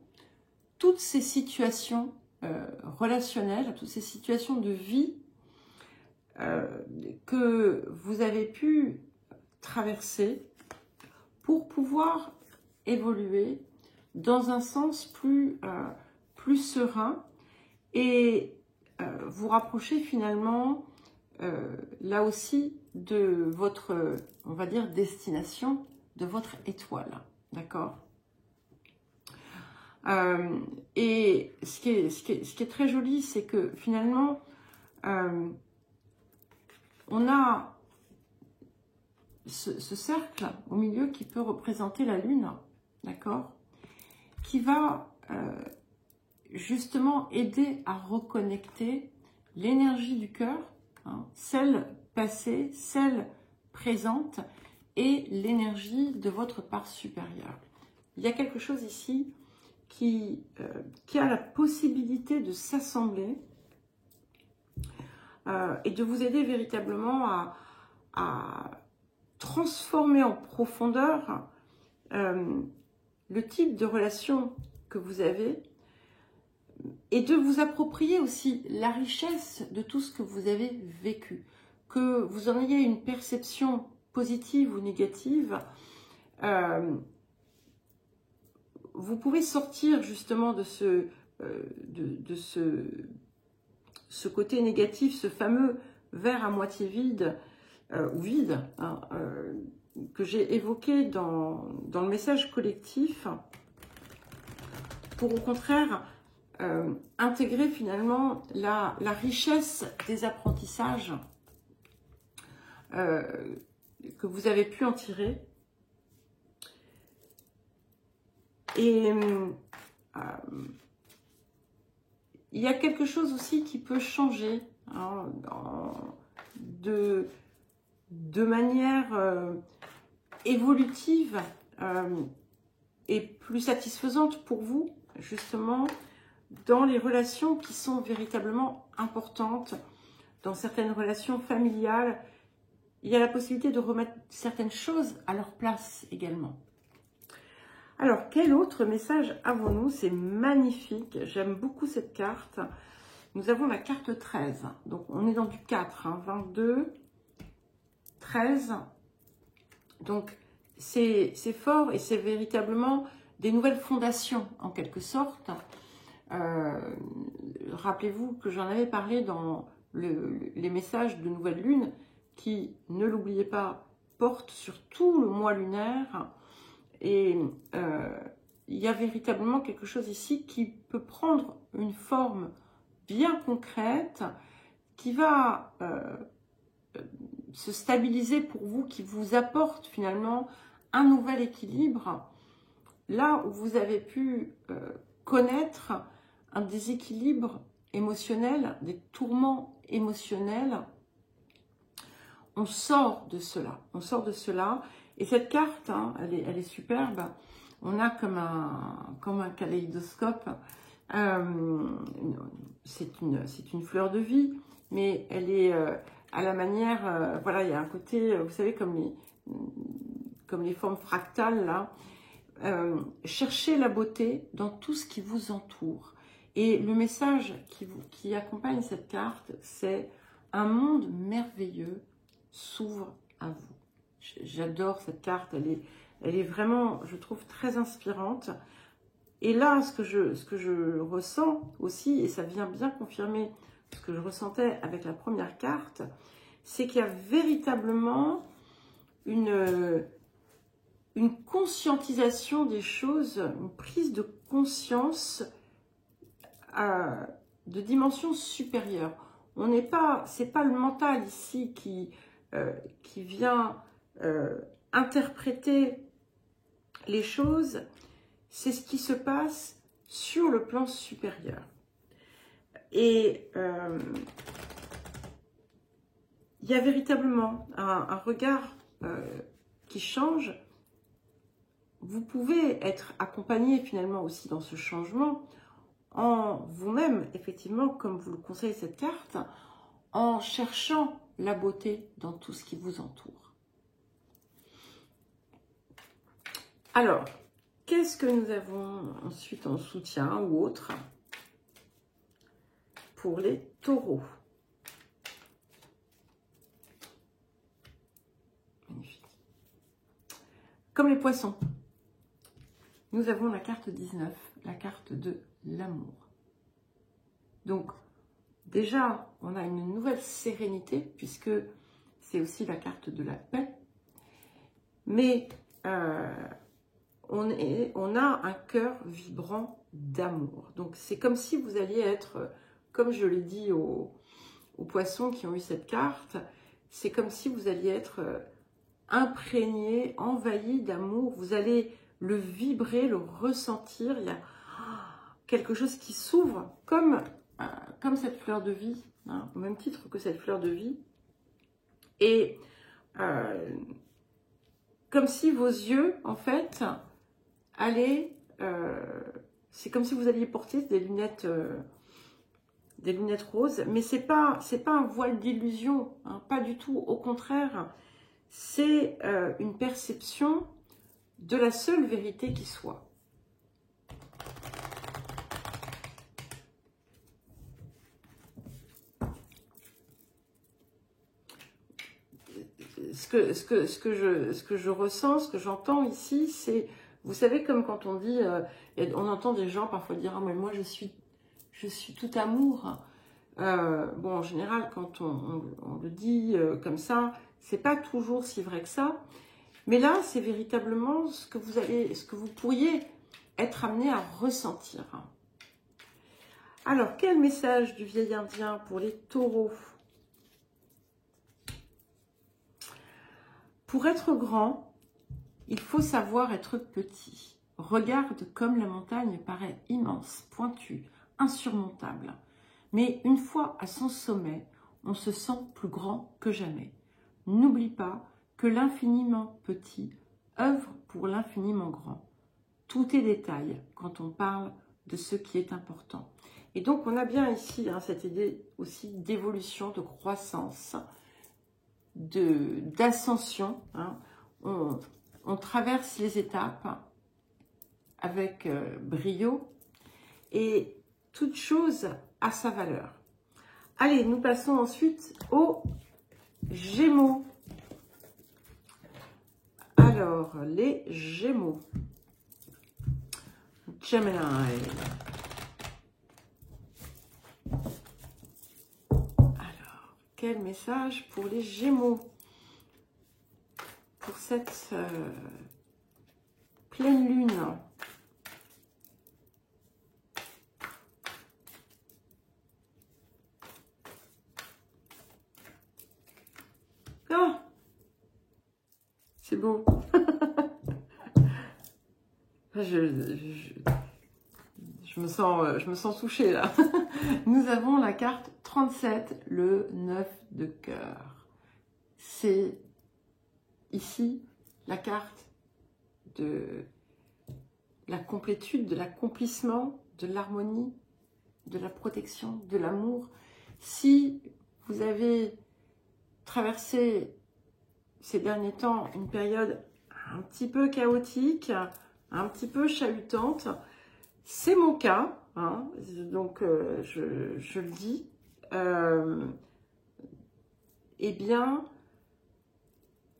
toutes ces situations relationnelles, toutes ces situations de vie que vous avez pu traverser pour pouvoir évoluer dans un sens plus serein et vous rapprocher finalement là aussi de votre, on va dire, destination, de votre étoile, d'accord? Et ce qui est très joli, c'est que finalement, on a ce cercle au milieu qui peut représenter la lune, d'accord? Qui va justement aider à reconnecter l'énergie du cœur, hein, celle passée, celle présente et l'énergie de votre part supérieure. Il y a quelque chose ici qui a la possibilité de s'assembler et de vous aider véritablement à transformer en profondeur le type de relation que vous avez et de vous approprier aussi la richesse de tout ce que vous avez vécu. Que vous en ayez une perception positive ou négative, vous pouvez sortir justement de ce côté négatif, ce fameux verre à moitié vide ou vide, hein, que j'ai évoqué dans le message collectif, pour au contraire intégrer finalement la richesse des apprentissages que vous avez pu en tirer. Et il y a quelque chose aussi qui peut changer hein, de manière évolutive et plus satisfaisante pour vous, justement, dans les relations qui sont véritablement importantes, dans certaines relations familiales. Il y a la possibilité de remettre certaines choses à leur place également. Alors, quel autre message avons-nous? C'est magnifique, j'aime beaucoup cette carte. Nous avons la carte 13, donc on est dans du 4, hein, 22, 13. Donc, c'est fort et c'est véritablement des nouvelles fondations, en quelque sorte. Rappelez-vous que j'en avais parlé dans les messages de nouvelle lune, qui, ne l'oubliez pas, portent sur tout le mois lunaire. Et il y a véritablement quelque chose ici qui peut prendre une forme bien concrète, qui va se stabiliser pour vous, qui vous apporte finalement un nouvel équilibre, là où vous avez pu connaître un déséquilibre émotionnel, des tourments émotionnels. On sort de cela, on sort de cela. Et cette carte, hein, elle est superbe. On a comme un kaléidoscope. C'est une fleur de vie, mais elle est à la manière... voilà, il y a un côté, vous savez, comme les formes fractales, là. Cherchez la beauté dans tout ce qui vous entoure. Et le message qui accompagne cette carte, c'est un monde merveilleux s'ouvre à vous. J'adore cette carte, elle est vraiment, je trouve, très inspirante. Et là, ce que je ressens aussi, et ça vient bien confirmer ce que je ressentais avec la première carte, c'est qu'il y a véritablement une conscientisation des choses, une prise de conscience de dimension supérieure. C'est pas le mental ici qui vient interpréter les choses, c'est ce qui se passe sur le plan supérieur. Et il y a véritablement un regard qui change. Vous pouvez être accompagné finalement aussi dans ce changement en vous-même, effectivement, comme vous le conseille cette carte, en cherchant la beauté dans tout ce qui vous entoure. Alors, qu'est-ce que nous avons ensuite en soutien ou autre pour les taureaux? Magnifique. Comme les poissons, nous avons la carte 19, la carte de l'amour. Donc, déjà, on a une nouvelle sérénité, puisque c'est aussi la carte de la paix. Mais on a un cœur vibrant d'amour. Donc, c'est comme si vous alliez être, comme je l'ai dit aux poissons qui ont eu cette carte, c'est comme si vous alliez être imprégné, envahi d'amour. Vous allez le vibrer, le ressentir. Il y a quelque chose qui s'ouvre comme cette fleur de vie, hein, au même titre que cette fleur de vie. Et comme si vos yeux, en fait, allaient... c'est comme si vous alliez porter des lunettes roses, mais c'est pas un voile d'illusion, hein, pas du tout. Au contraire, c'est une perception de la seule vérité qui soit. Ce que je ressens, ce que j'entends ici, c'est, vous savez, comme quand on dit, on entend des gens parfois dire, ah, mais moi je suis tout amour. Bon, en général, quand on le dit comme ça, c'est pas toujours si vrai que ça. Mais là, c'est véritablement ce que vous pourriez être amené à ressentir. Alors, quel message du vieil indien pour les taureaux? Pour être grand, il faut savoir être petit. Regarde comme la montagne paraît immense, pointue, insurmontable. Mais une fois à son sommet, on se sent plus grand que jamais. N'oublie pas que l'infiniment petit œuvre pour l'infiniment grand. Tout est détail quand on parle de ce qui est important. Et donc on a bien ici cette idée aussi d'évolution, de croissance, d'ascension. On traverse les étapes avec brio et toute chose a sa valeur. Allez, nous passons ensuite aux Gémeaux. Alors, les Gémeaux. Gemini. Alors, quel message pour les Gémeaux? Pour cette pleine lune. Oh, c'est beau. Je me sens touchée là. Nous avons la carte 37, le 9 de cœur. C'est ici la carte de la complétude, de l'accomplissement, de l'harmonie, de la protection, de l'amour. Si vous avez traversé ces derniers temps une période un petit peu chaotique, un petit peu chahutante, c'est mon cas, donc je le dis, eh bien,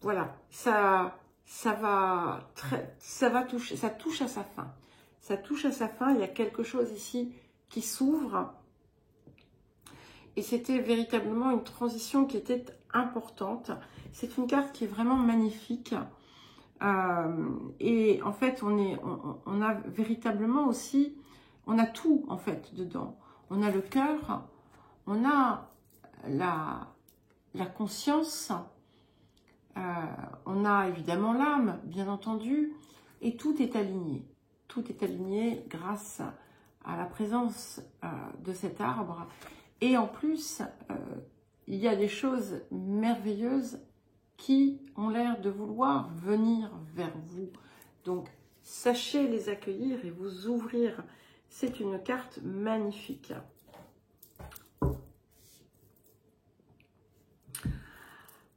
voilà, ça touche à sa fin. Ça touche à sa fin, il y a quelque chose ici qui s'ouvre. Et c'était véritablement une transition qui était importante. C'est une carte qui est vraiment magnifique. Et en fait, on a véritablement aussi, on a tout en fait dedans. On a le cœur, on a la conscience, on a évidemment l'âme, bien entendu, et tout est aligné. Tout est aligné grâce à la présence de cet arbre. Et en plus, il y a des choses merveilleuses qui ont l'air de vouloir venir vers vous. Donc, sachez les accueillir et vous ouvrir. C'est une carte magnifique.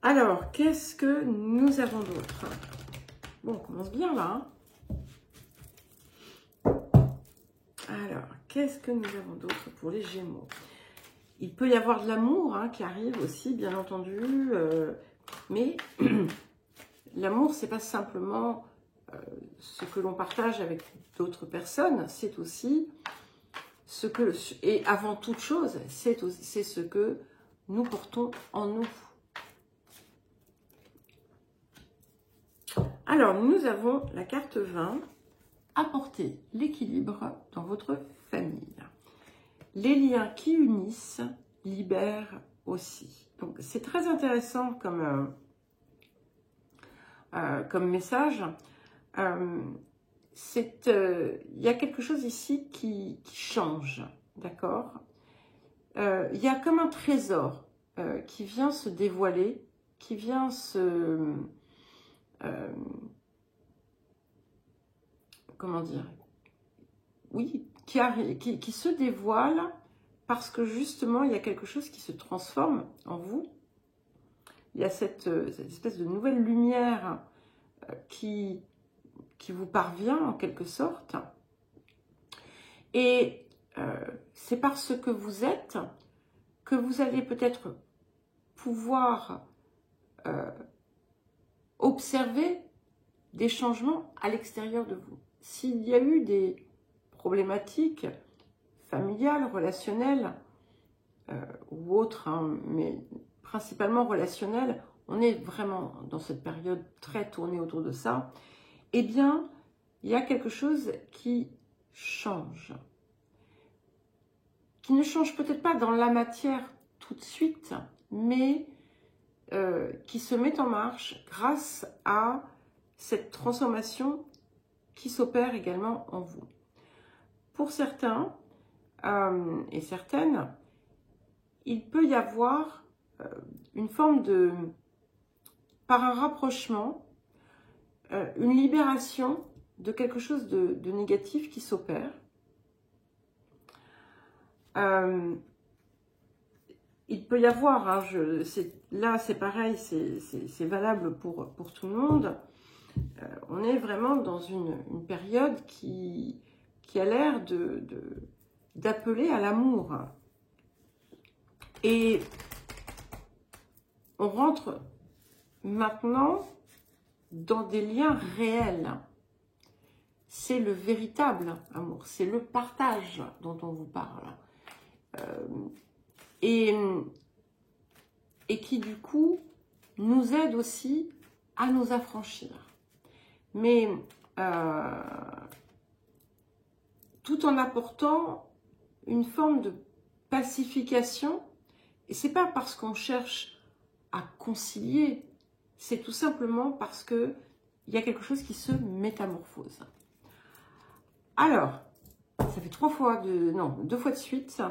Alors, qu'est-ce que nous avons d'autre? Bon, on commence bien là. Alors, qu'est-ce que nous avons d'autre pour les Gémeaux? Il peut y avoir de l'amour qui arrive aussi, bien entendu. Mais l'amour, c'est pas simplement ce que l'on partage avec d'autres personnes, c'est aussi ce que, et avant toute chose, c'est ce que nous portons en nous. Alors, nous avons la carte 20, apporter l'équilibre dans votre famille. Les liens qui unissent libèrent aussi. Donc, c'est très intéressant comme message. Il y a quelque chose ici qui change, d'accord? Il y a comme un trésor qui vient se dévoiler, qui vient se... comment dire? Oui, qui se dévoile parce que justement, il y a quelque chose qui se transforme en vous. il y a cette espèce de nouvelle lumière qui vous parvient en quelque sorte. Et c'est parce que vous êtes que vous allez peut-être pouvoir observer des changements à l'extérieur de vous. S'il y a eu des problématiques familiales, relationnelles ou autres, hein, mais principalement relationnelles, on est vraiment dans cette période très tournée autour de ça, eh bien, il y a quelque chose qui change. Qui ne change peut-être pas dans la matière tout de suite, mais qui se met en marche grâce à cette transformation qui s'opère également en vous. Pour certains et certaines, il peut y avoir une forme de, par un rapprochement, une libération de quelque chose de négatif qui s'opère. Il peut y avoir, hein, là c'est pareil, c'est valable pour tout le monde, on est vraiment dans une période qui a l'air d'appeler à l'amour. Et on rentre maintenant dans des liens réels. C'est le véritable amour, c'est le partage dont on vous parle. Et qui du coup nous aide aussi à nous affranchir. Mais tout en apportant une forme de pacification. Et c'est pas parce qu'on cherche à concilier, c'est tout simplement parce que il y a quelque chose qui se métamorphose. Alors, ça fait 2 fois de suite.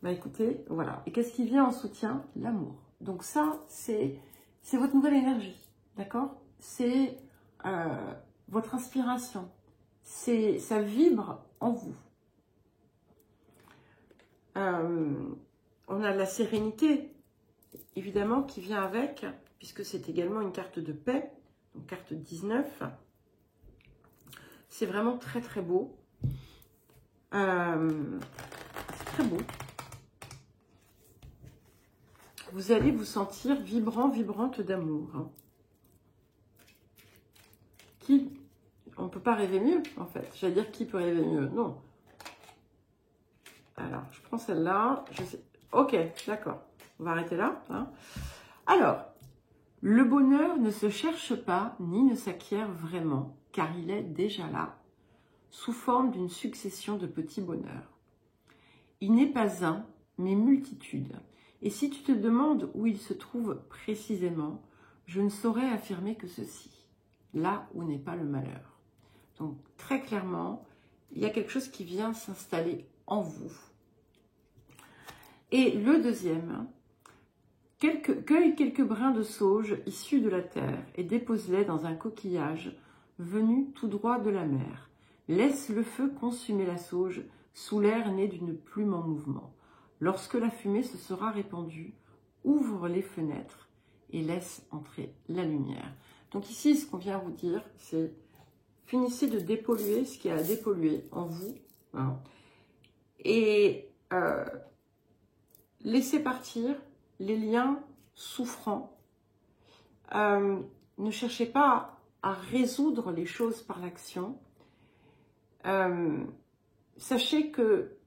Bah écoutez, voilà. Et qu'est-ce qui vient en soutien? L'amour. Donc ça, c'est votre nouvelle énergie, d'accord? C'est votre inspiration. Ça vibre en vous. On a la sérénité, évidemment, qui vient avec, puisque c'est également une carte de paix, donc carte 19. C'est vraiment très très beau. C'est très beau. Vous allez vous sentir vibrant, vibrante d'amour. Hein. On ne peut pas rêver mieux, en fait. J'allais dire, qui peut rêver mieux? Non. Alors, je prends celle-là. Ok, d'accord. On va arrêter là. Hein. Alors, le bonheur ne se cherche pas, ni ne s'acquiert vraiment, car il est déjà là, sous forme d'une succession de petits bonheurs. Il n'est pas un, mais multitude. Et si tu te demandes où il se trouve précisément, je ne saurais affirmer que ceci, là où n'est pas le malheur. Donc, très clairement, il y a quelque chose qui vient s'installer en vous. Et le deuxième, cueille quelques brins de sauge issus de la terre et dépose-les dans un coquillage venu tout droit de la mer. Laisse le feu consumer la sauge sous l'air né d'une plume en mouvement. Lorsque la fumée se sera répandue, ouvre les fenêtres et laisse entrer la lumière. Donc ici, ce qu'on vient vous dire, c'est finissez de dépolluer ce qui a à dépolluer en vous. Hein, et laissez partir les liens souffrants. Ne cherchez pas à résoudre les choses par l'action. Sachez que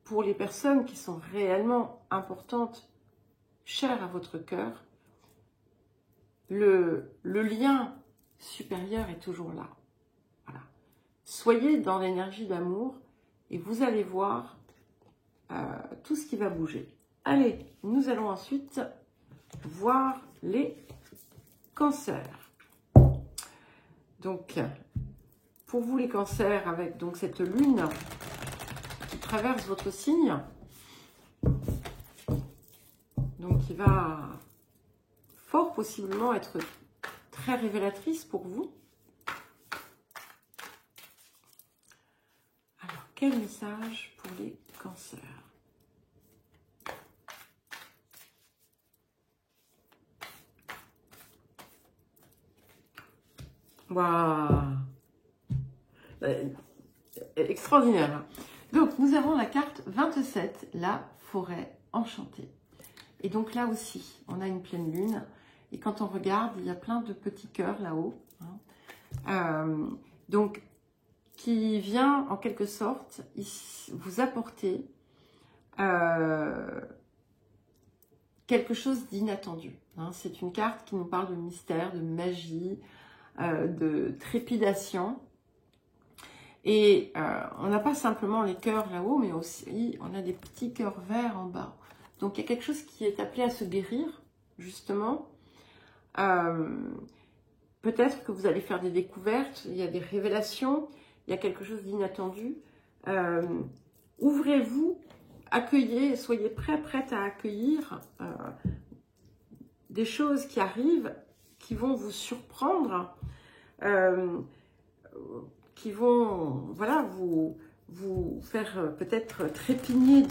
pour les personnes qui sont réellement importantes, chères à votre cœur, le lien supérieur est toujours là. Voilà. Soyez dans l'énergie d'amour et vous allez voir tout ce qui va bouger. Allez, nous allons ensuite voir les cancers. Donc, pour vous les cancers, avec donc cette lune qui traverse votre signe, donc qui va fort possiblement être très révélatrice pour vous. Alors, quel message pour les cancers? Waouh, extraordinaire. Donc, nous avons la carte 27, la forêt enchantée. Et donc là aussi, on a une pleine lune. Et quand on regarde, il y a plein de petits cœurs là-haut. Donc, qui vient en quelque sorte vous apporter quelque chose d'inattendu. C'est une carte qui nous parle de mystère, de magie, de trépidation. Et on n'a pas simplement les cœurs là-haut, mais aussi on a des petits cœurs verts en bas. Donc il y a quelque chose qui est appelé à se guérir, justement. Peut-être que vous allez faire des découvertes, il y a des révélations, il y a quelque chose d'inattendu. Ouvrez-vous, accueillez, soyez prête à accueillir des choses qui arrivent, qui vont vous surprendre, qui vont voilà, vous faire peut-être trépigner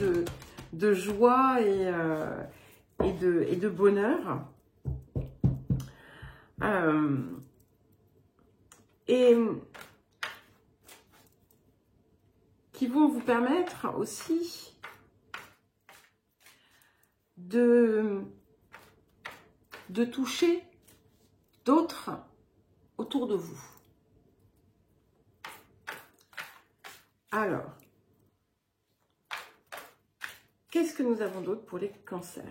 de joie et de bonheur. Et qui vont vous permettre aussi de toucher d'autres autour de vous. Alors, qu'est-ce que nous avons d'autre pour les cancers?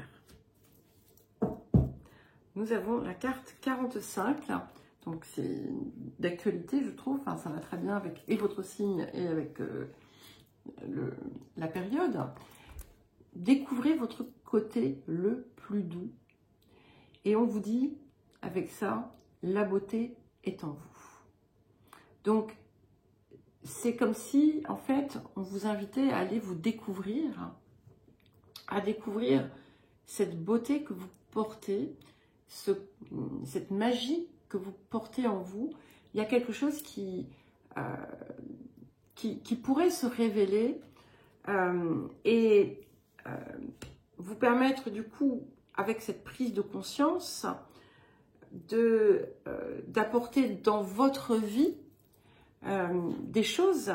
Nous avons la carte 45, donc c'est d'actualité, je trouve. Enfin, ça va très bien avec et votre signe et avec la période. Découvrez votre côté le plus doux. Et on vous dit, avec ça, la beauté est en vous. Donc, c'est comme si, en fait, on vous invitait à aller vous découvrir, à découvrir cette beauté que vous portez, cette magie que vous portez en vous. Il y a quelque chose qui pourrait se révéler et vous permettre, du coup, avec cette prise de conscience, d'apporter dans votre vie des choses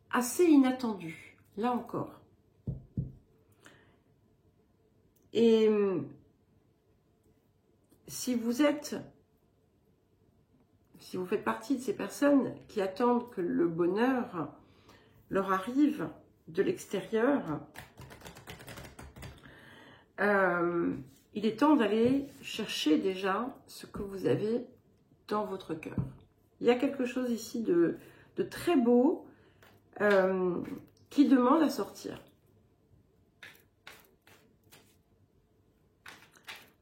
assez inattendues, là encore. Et si vous faites partie de ces personnes qui attendent que le bonheur leur arrive de l'extérieur, il est temps d'aller chercher déjà ce que vous avez dans votre cœur. Il y a quelque chose ici de très beau qui demande à sortir.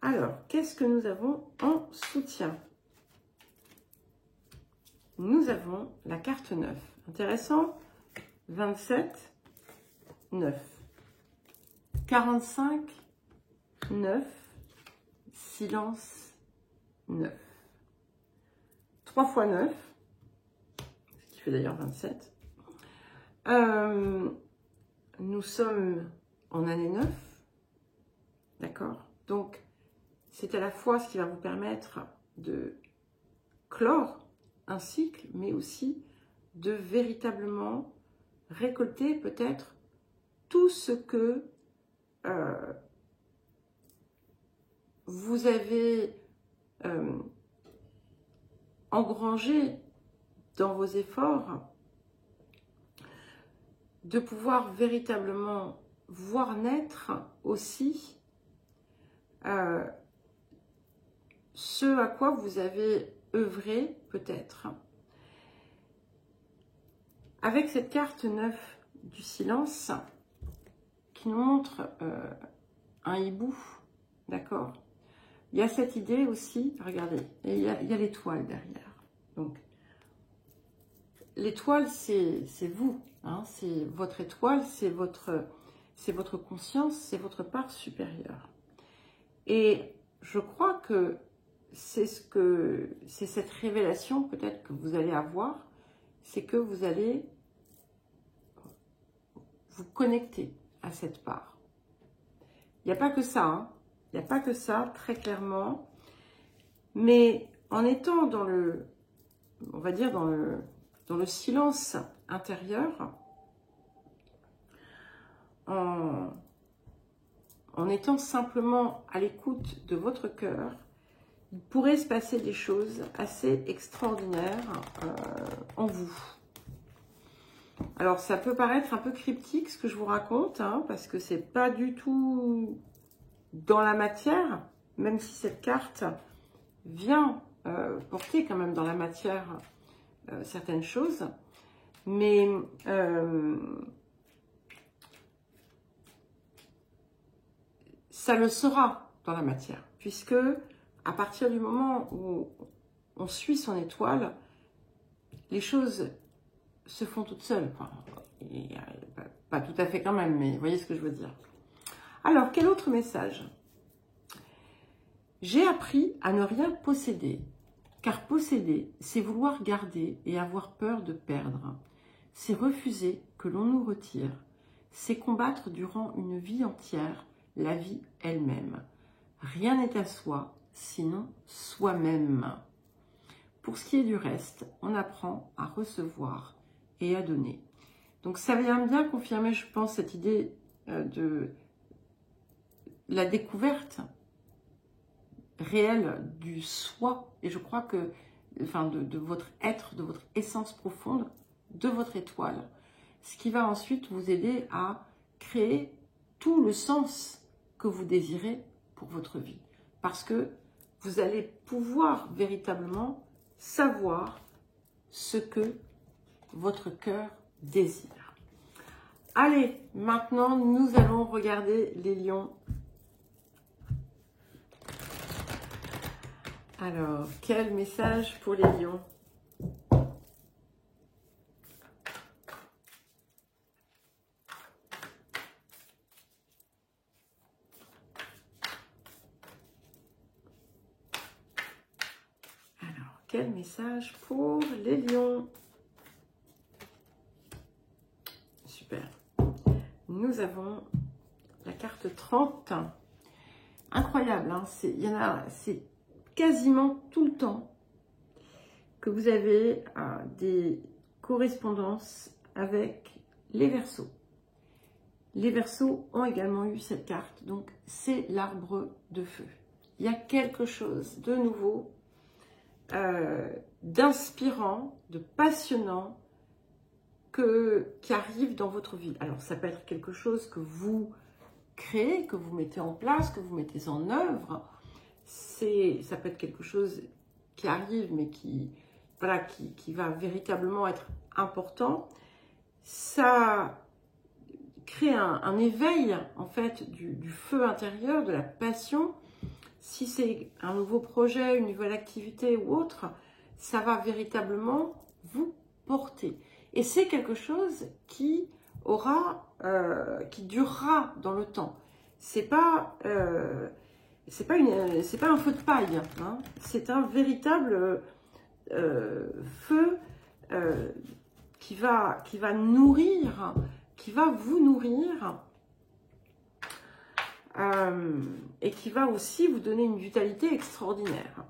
Alors, qu'est-ce que nous avons en soutien? Nous avons la carte 9. Intéressant. 27, 9. 45, 9. Silence, 9. 3 fois 9, ce qui fait d'ailleurs 27. Nous sommes en année 9. D'accord? Donc, c'est à la fois ce qui va vous permettre de clore un cycle, mais aussi de véritablement récolter peut-être tout ce que vous avez engrangé dans vos efforts, de pouvoir véritablement voir naître aussi ce à quoi vous avez œuvré peut-être. Avec cette carte 9 du silence qui nous montre un hibou, d'accord? Il y a cette idée aussi, regardez, et il y a l'étoile derrière. Donc, l'étoile, c'est vous, hein, c'est votre étoile, c'est votre conscience, c'est votre part supérieure. Et je crois que c'est cette révélation peut-être que vous allez avoir, c'est que vous allez vous connecter à cette part. Il n'y a pas que ça, hein. Il n'y a pas que ça, très clairement. Mais en étant dans le on va dire, dans le silence intérieur, en étant simplement à l'écoute de votre cœur, il pourrait se passer des choses assez extraordinaires en vous. Alors, ça peut paraître un peu cryptique ce que je vous raconte, hein, parce que c'est pas du tout dans la matière, même si cette carte vient porter quand même dans la matière certaines choses, mais ça le sera dans la matière, puisque à partir du moment où on suit son étoile, les choses se font toutes seules. Enfin, pas tout à fait quand même, mais vous voyez ce que je veux dire. Alors, quel autre message? J'ai appris à ne rien posséder, car posséder, c'est vouloir garder et avoir peur de perdre. C'est refuser que l'on nous retire. C'est combattre durant une vie entière la vie elle-même. Rien n'est à soi, sinon soi-même. Pour ce qui est du reste, on apprend à recevoir et à donner. Donc ça vient bien confirmer, je pense, cette idée de la découverte réelle du soi. Et je crois que, enfin, de votre être, de votre essence profonde, de votre étoile. Ce qui va ensuite vous aider à créer tout le sens que vous désirez pour votre vie. Parce que vous allez pouvoir véritablement savoir ce que votre cœur désire. Allez, maintenant, nous allons regarder les lions. Alors, quel message pour les lions? Alors, quel message pour les lions? Super. Nous avons la carte 30. Incroyable, hein, c'est quasiment tout le temps que vous avez des correspondances avec les Verseaux. Les Verseaux ont également eu cette carte, donc c'est l'arbre de feu. Il y a quelque chose de nouveau, d'inspirant, de passionnant qui arrive dans votre vie. Alors ça peut être quelque chose que vous créez, que vous mettez en place, que vous mettez en œuvre. Ça peut être quelque chose qui arrive, mais qui va véritablement être important. Ça crée un éveil, en fait, du feu intérieur, de la passion. Si c'est un nouveau projet, une nouvelle activité ou autre, ça va véritablement vous porter. Et c'est quelque chose qui durera dans le temps. C'est pas un feu de paille, hein. C'est un véritable feu qui va nourrir, qui va vous nourrir et qui va aussi vous donner une vitalité extraordinaire.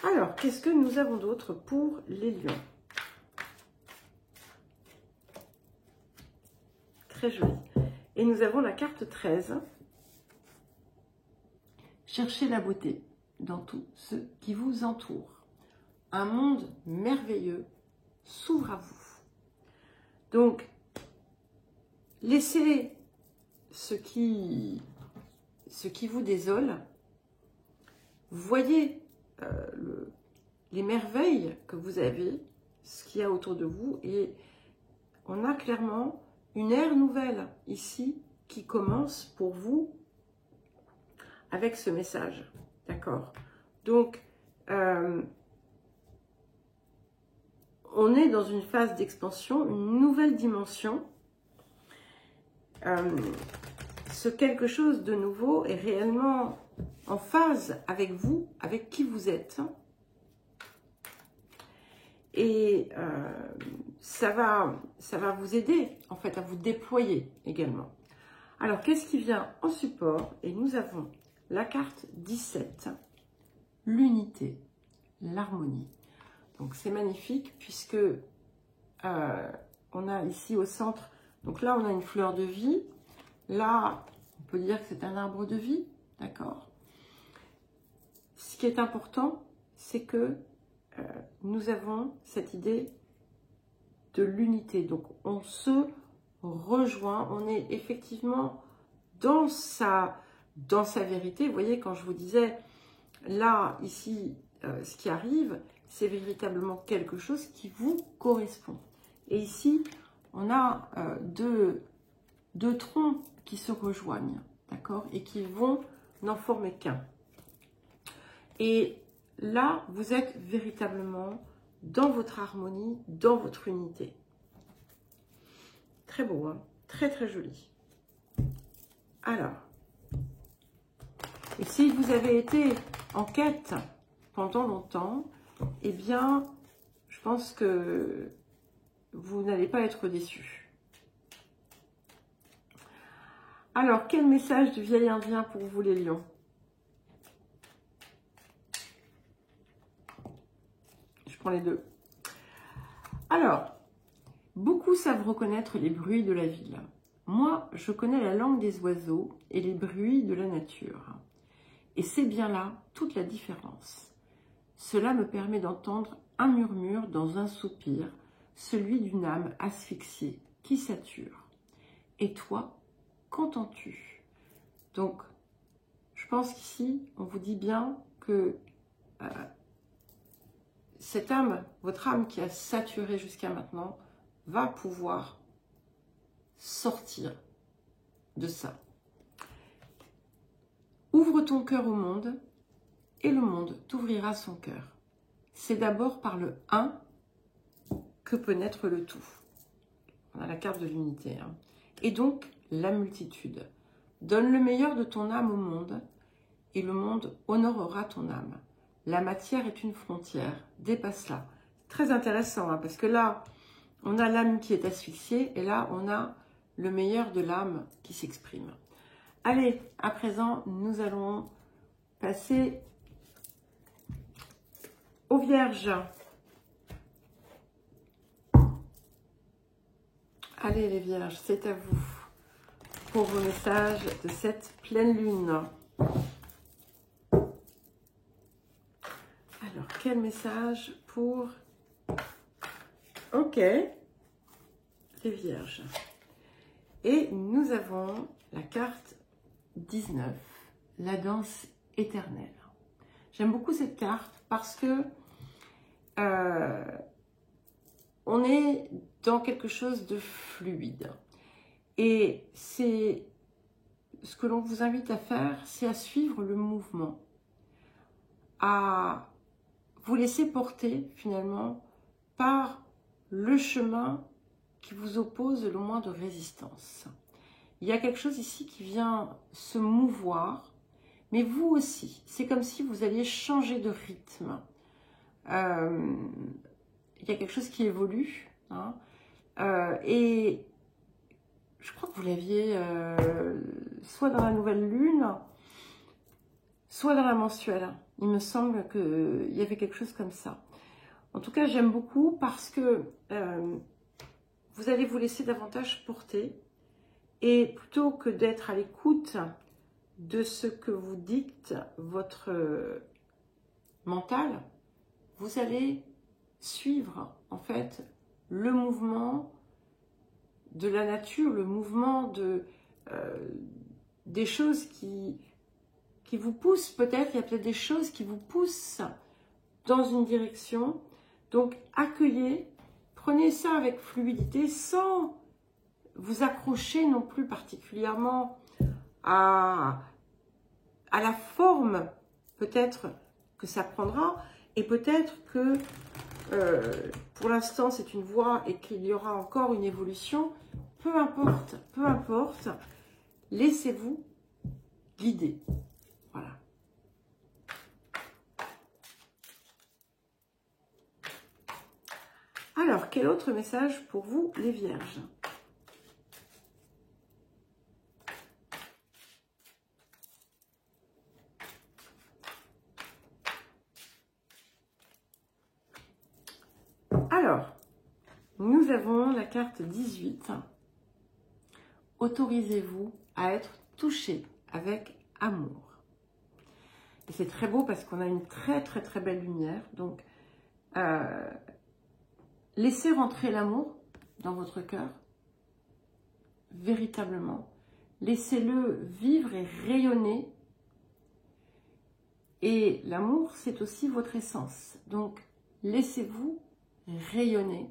Alors, qu'est-ce que nous avons d'autre pour les lions? Très joli. Et nous avons la carte 13. Cherchez la beauté dans tout ce qui vous entoure. Un monde merveilleux s'ouvre à vous. Donc, laissez ce qui vous désole. Voyez les merveilles que vous avez, ce qu'il y a autour de vous, et on a clairement une ère nouvelle ici qui commence pour vous avec ce message, d'accord? Donc, on est dans une phase d'expansion, une nouvelle dimension. Ce quelque chose de nouveau est réellement en phase avec vous, avec qui vous êtes. Et ça va vous aider, en fait, à vous déployer également. Alors, qu'est-ce qui vient en support? Et nous avons la carte 17, l'unité. l'harmonie. Donc c'est magnifique puisque on a ici au centre, donc là on a une fleur de vie, là on peut dire que c'est un arbre de vie, d'accord? Ce qui est important, c'est que nous avons cette idée de l'unité. Donc on se rejoint, on est effectivement dans sa vérité. Vous voyez, quand je vous disais, là, ici, ce qui arrive, c'est véritablement quelque chose qui vous correspond. Et ici, on a deux troncs qui se rejoignent, d'accord? Et qui vont n'en former qu'un. Et là, vous êtes véritablement dans votre harmonie, dans votre unité. Très beau, hein? Très, très joli. Alors, et si vous avez été en quête pendant longtemps, eh bien, je pense que vous n'allez pas être déçus. Alors, quel message du vieil indien pour vous les lions? Je prends les deux. Alors, beaucoup savent reconnaître les bruits de la ville. Moi, je connais la langue des oiseaux et les bruits de la nature. Et c'est bien là toute la différence. Cela me permet d'entendre un murmure dans un soupir, celui d'une âme asphyxiée qui sature. Et toi, qu'entends-tu? Donc, je pense qu'ici, on vous dit bien que cette âme, votre âme qui a saturé jusqu'à maintenant, va pouvoir sortir de ça. Ouvre ton cœur au monde et le monde t'ouvrira son cœur. C'est d'abord par le un que peut naître le tout. On a la carte de l'unité. Hein. Et donc, la multitude. Donne le meilleur de ton âme au monde et le monde honorera ton âme. La matière est une frontière, dépasse-la. Très intéressant, hein, parce que là, on a l'âme qui est asphyxiée et là, on a le meilleur de l'âme qui s'exprime. Allez, à présent, nous allons passer aux Vierges. Allez les Vierges, c'est à vous pour vos messages de cette pleine lune. Alors, quel message pour... Ok, les Vierges. Et nous avons la carte 19, la danse éternelle. J'aime beaucoup cette carte parce que on est dans quelque chose de fluide. Et c'est ce que l'on vous invite à faire, c'est à suivre le mouvement, à vous laisser porter finalement par le chemin qui vous oppose le moins de résistance. Il y a quelque chose ici qui vient se mouvoir, mais vous aussi, c'est comme si vous alliez changer de rythme. Il y a quelque chose qui évolue, hein, et je crois que vous l'aviez soit dans la nouvelle lune, soit dans la mensuelle. Il me semble qu'il y avait quelque chose comme ça. En tout cas, j'aime beaucoup parce que vous allez vous laisser davantage porter. Et plutôt que d'être à l'écoute de ce que vous dicte votre mental, vous allez suivre en fait le mouvement de la nature, le mouvement des choses qui vous poussent peut-être. Il y a peut-être des choses qui vous poussent dans une direction. Donc accueillez, prenez ça avec fluidité sans vous accrocher non plus particulièrement à la forme peut-être que ça prendra, et peut-être que pour l'instant c'est une voie et qu'il y aura encore une évolution. Peu importe, laissez-vous guider. Voilà. Alors, quel autre message pour vous les Vierges ? Nous avons la carte 18. Autorisez-vous à être touché avec amour. Et c'est très beau parce qu'on a une très très très belle lumière. Donc, laissez rentrer l'amour dans votre cœur, véritablement. Laissez-le vivre et rayonner. Et l'amour, c'est aussi votre essence. Donc, laissez-vous rayonner.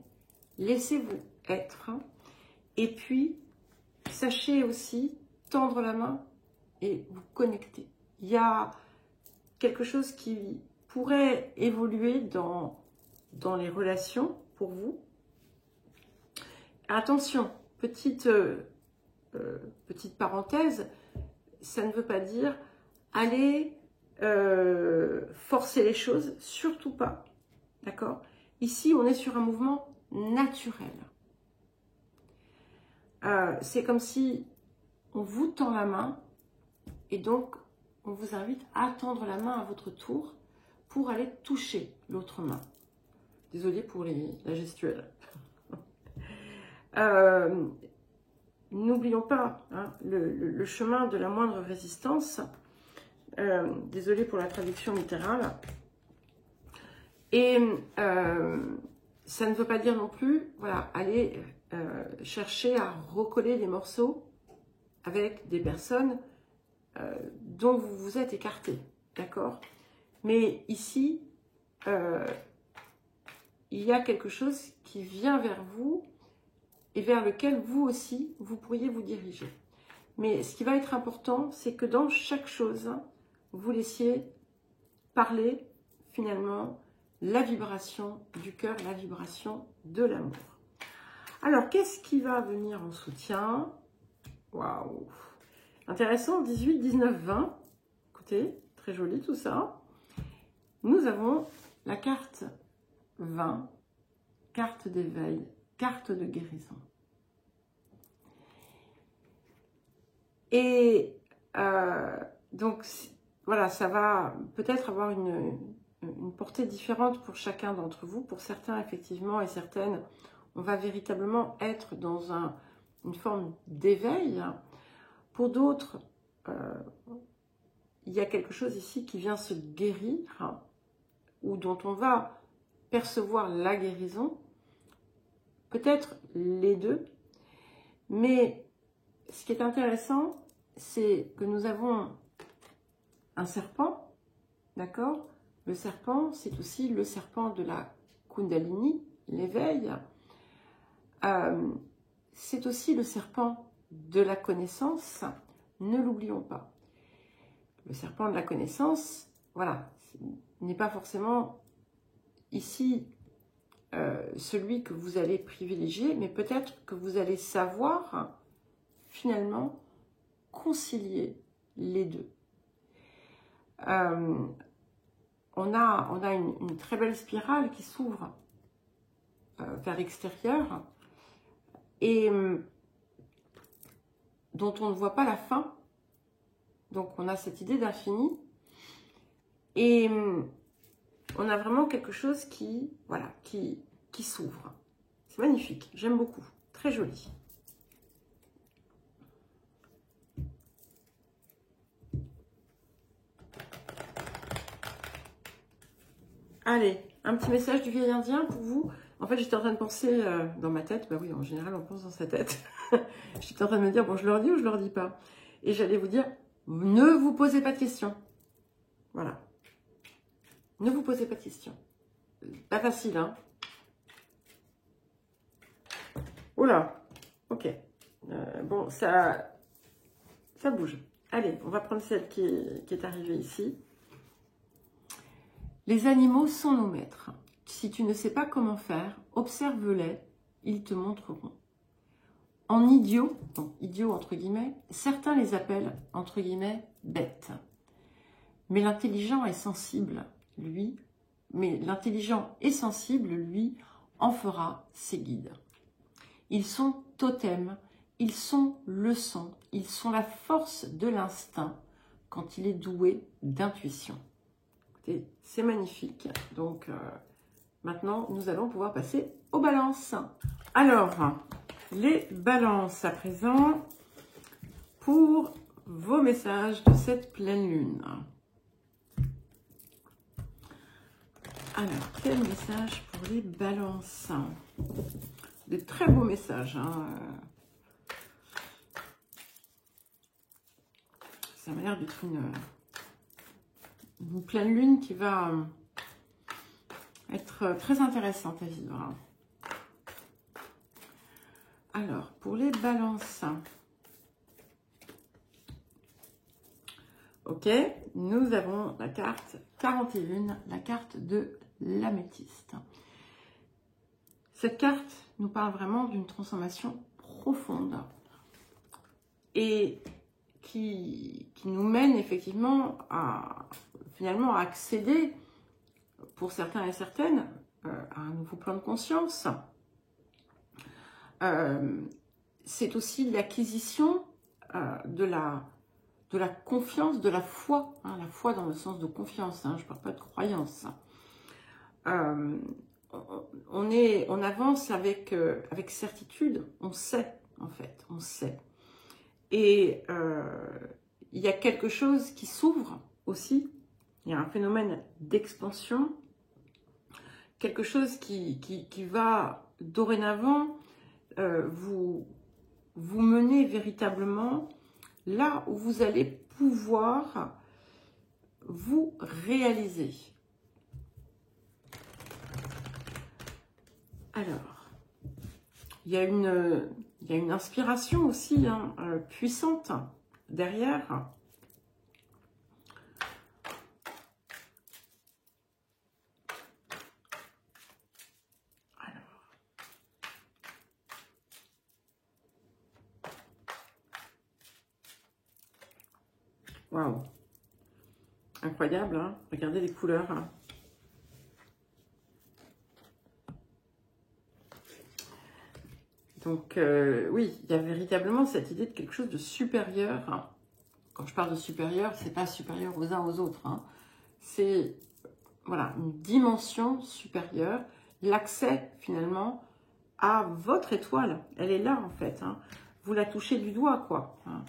Laissez-vous être. Et puis, sachez aussi tendre la main et vous connecter. Il y a quelque chose qui pourrait évoluer dans les relations pour vous. Attention, petite parenthèse, ça ne veut pas dire aller forcer les choses, surtout pas. D'accord? Ici, on est sur un mouvement naturel. C'est comme si on vous tend la main et donc on vous invite à tendre la main à votre tour pour aller toucher l'autre main. Désolée pour la gestuelle. N'oublions pas hein, le chemin de la moindre résistance. Désolée pour la traduction littérale. Et ça ne veut pas dire non plus, voilà, aller chercher à recoller les morceaux avec des personnes dont vous vous êtes écarté, d'accord? Mais ici, il y a quelque chose qui vient vers vous et vers lequel vous aussi, vous pourriez vous diriger. Mais ce qui va être important, c'est que dans chaque chose, vous laissiez parler finalement la vibration du cœur, la vibration de l'amour. Alors, qu'est-ce qui va venir en soutien? Waouh! Intéressant, 18, 19, 20. Écoutez, très joli tout ça. Nous avons la carte 20, carte d'éveil, carte de guérison. Et donc, voilà, ça va peut-être avoir une portée différente pour chacun d'entre vous. Pour certains, effectivement, et certaines, on va véritablement être dans une forme d'éveil. Pour d'autres, il y a quelque chose ici qui vient se guérir, ou dont on va percevoir la guérison. Peut-être les deux. Mais ce qui est intéressant, c'est que nous avons un serpent, d'accord? Le serpent, c'est aussi le serpent de la Kundalini, l'éveil. C'est aussi le serpent de la connaissance, ne l'oublions pas. Le serpent de la connaissance, voilà, n'est pas forcément ici celui que vous allez privilégier, mais peut-être que vous allez savoir finalement concilier les deux. On a une très belle spirale qui s'ouvre vers l'extérieur et dont on ne voit pas la fin. Donc on a cette idée d'infini et on a vraiment quelque chose qui, voilà, qui s'ouvre. C'est magnifique, j'aime beaucoup, très joli. Allez, un petit message du vieil indien pour vous. En fait, j'étais en train de penser dans ma tête. Bah oui, en général, on pense dans sa tête. J'étais en train de me dire, bon, je leur dis ou je leur dis pas. Et j'allais vous dire, ne vous posez pas de questions. Voilà. Ne vous posez pas de questions. Pas facile, hein. Oula, ok. Bon, ça bouge. Allez, on va prendre celle qui est arrivée ici. Les animaux sont nos maîtres. Si tu ne sais pas comment faire, observe-les, ils te montreront. En idiots, bon, idiots entre guillemets, certains les appellent entre guillemets bêtes. Mais l'intelligent et sensible, lui, en fera ses guides. Ils sont totems, ils sont leçons, ils sont la force de l'instinct quand il est doué d'intuition. Écoutez, c'est magnifique. Donc, maintenant, nous allons pouvoir passer aux balances. Alors, les balances à présent pour vos messages de cette pleine lune. Alors, quel message pour les balances? Des très beaux messages. Hein. Ça m'a l'air d'être une pleine lune qui va être très intéressante à vivre. Alors, pour les balances. Ok, nous avons la carte 41, la carte de l'améthyste. Cette carte nous parle vraiment d'une transformation profonde et qui nous mène effectivement à finalement à accéder, pour certains et certaines, à un nouveau plan de conscience. C'est aussi l'acquisition de la confiance, de la foi, hein, la foi dans le sens de confiance, hein, je ne parle pas de croyance. On avance avec certitude, on sait en fait, on sait. Et il y a quelque chose qui s'ouvre aussi, il y a un phénomène d'expansion, quelque chose qui va dorénavant vous mener véritablement là où vous allez pouvoir vous réaliser. Alors, il y a une inspiration aussi hein, puissante derrière. Alors, waouh, incroyable, hein, regardez les couleurs. Hein. Donc, oui, il y a véritablement cette idée de quelque chose de supérieur. Quand je parle de supérieur, c'est pas supérieur aux uns aux autres. Hein. C'est, voilà, une dimension supérieure. L'accès, finalement, à votre étoile. Elle est là, en fait. Hein. Vous la touchez du doigt, quoi. Hein.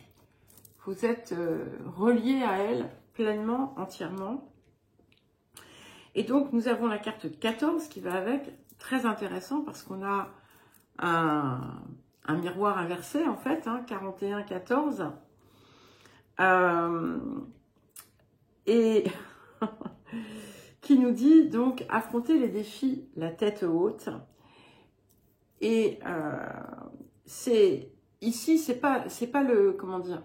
Vous êtes relié à elle pleinement, entièrement. Et donc, nous avons la carte 14 qui va avec. Très intéressant parce qu'on a un miroir inversé en fait, hein, 41-14. Et qui nous dit donc affronter les défis la tête haute. Et c'est ici, c'est pas le, comment dire,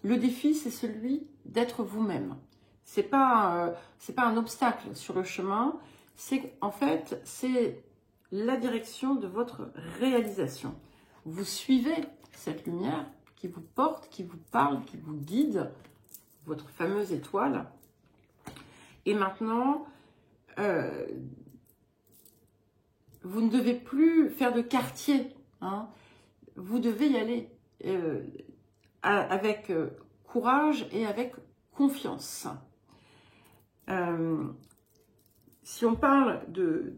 le défi, c'est celui d'être vous-même. C'est pas un obstacle sur le chemin. C'est en fait, c'est la direction de votre réalisation. Vous suivez cette lumière qui vous porte, qui vous parle, qui vous guide, votre fameuse étoile. Et maintenant, vous ne devez plus faire de quartier. Hein. Vous devez y aller avec courage et avec confiance. Si on parle de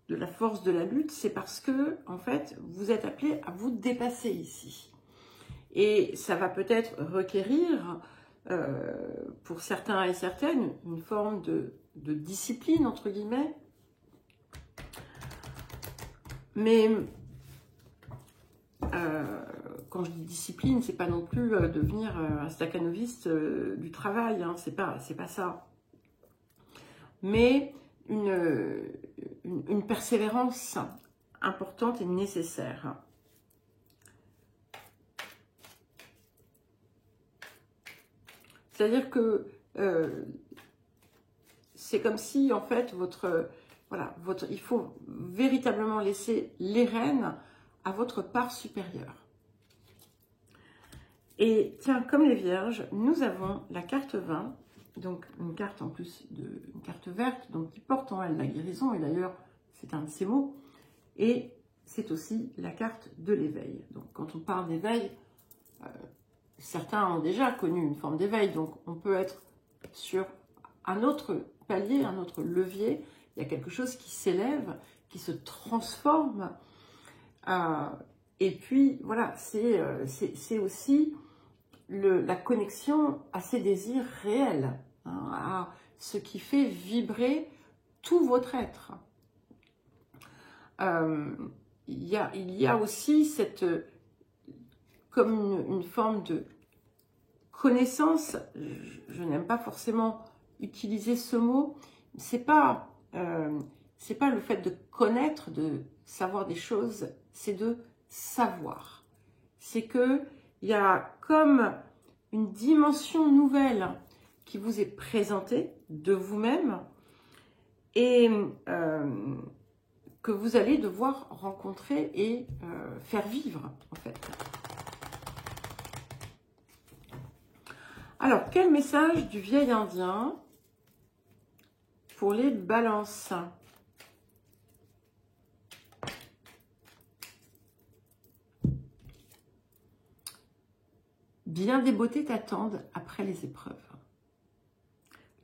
la force de la lutte, c'est parce que, en fait, vous êtes appelé à vous dépasser ici. Et ça va peut-être requérir, pour certains et certaines, une forme de discipline, entre guillemets. Mais quand je dis discipline, c'est pas non plus devenir un stakhanoviste du travail, hein, c'est pas ça. Mais une persévérance importante et nécessaire. C'est-à-dire que c'est comme si, en fait, il faut véritablement laisser les rênes à votre part supérieure. Et tiens, comme les vierges, nous avons la carte 20, donc une carte en plus une carte verte, donc qui porte en elle la guérison, et d'ailleurs, c'est un de ces mots, et c'est aussi la carte de l'éveil. Donc quand on parle d'éveil, certains ont déjà connu une forme d'éveil, donc on peut être sur un autre palier, un autre levier. Il y a quelque chose qui s'élève, qui se transforme. Et puis, voilà, c'est aussi la connexion à ses désirs réels, hein, à ce qui fait vibrer tout votre être. Il y a aussi cette, comme une forme de connaissance, je n'aime pas forcément utiliser ce mot, c'est pas le fait de connaître, de savoir des choses, c'est de savoir. C'est que il y a comme une dimension nouvelle qui vous est présentée de vous-même et que vous allez devoir rencontrer et faire vivre, en fait. Alors, quel message du vieil indien pour les balances? Bien des beautés t'attendent après les épreuves.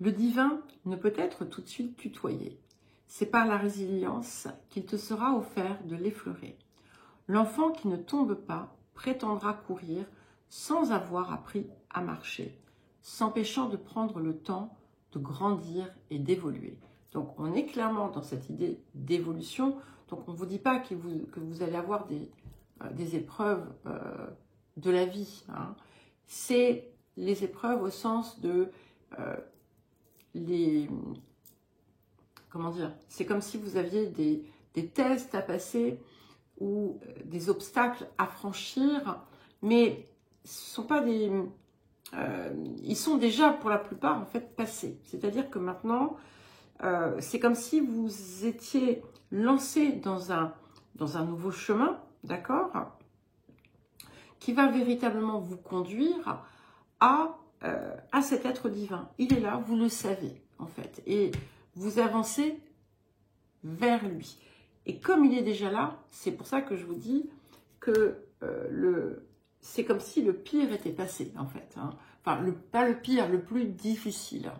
Le divin ne peut être tout de suite tutoyé. C'est par la résilience qu'il te sera offert de l'effleurer. L'enfant qui ne tombe pas prétendra courir sans avoir appris à marcher, s'empêchant de prendre le temps de grandir et d'évoluer. Donc on est clairement dans cette idée d'évolution. Donc on ne vous dit pas que vous allez avoir des épreuves de la vie, hein. C'est les épreuves au sens de comment dire, c'est comme si vous aviez des tests à passer ou des obstacles à franchir, mais ce sont pas des... ils sont déjà pour la plupart en fait passés. C'est-à-dire que maintenant, c'est comme si vous étiez lancé dans un nouveau chemin, d'accord, qui va véritablement vous conduire à cet être divin. Il est là, vous le savez en fait, et vous avancez vers lui. Et comme il est déjà là, c'est pour ça que je vous dis que c'est comme si le pire était passé en fait, hein. Enfin, pas le pire, le plus difficile.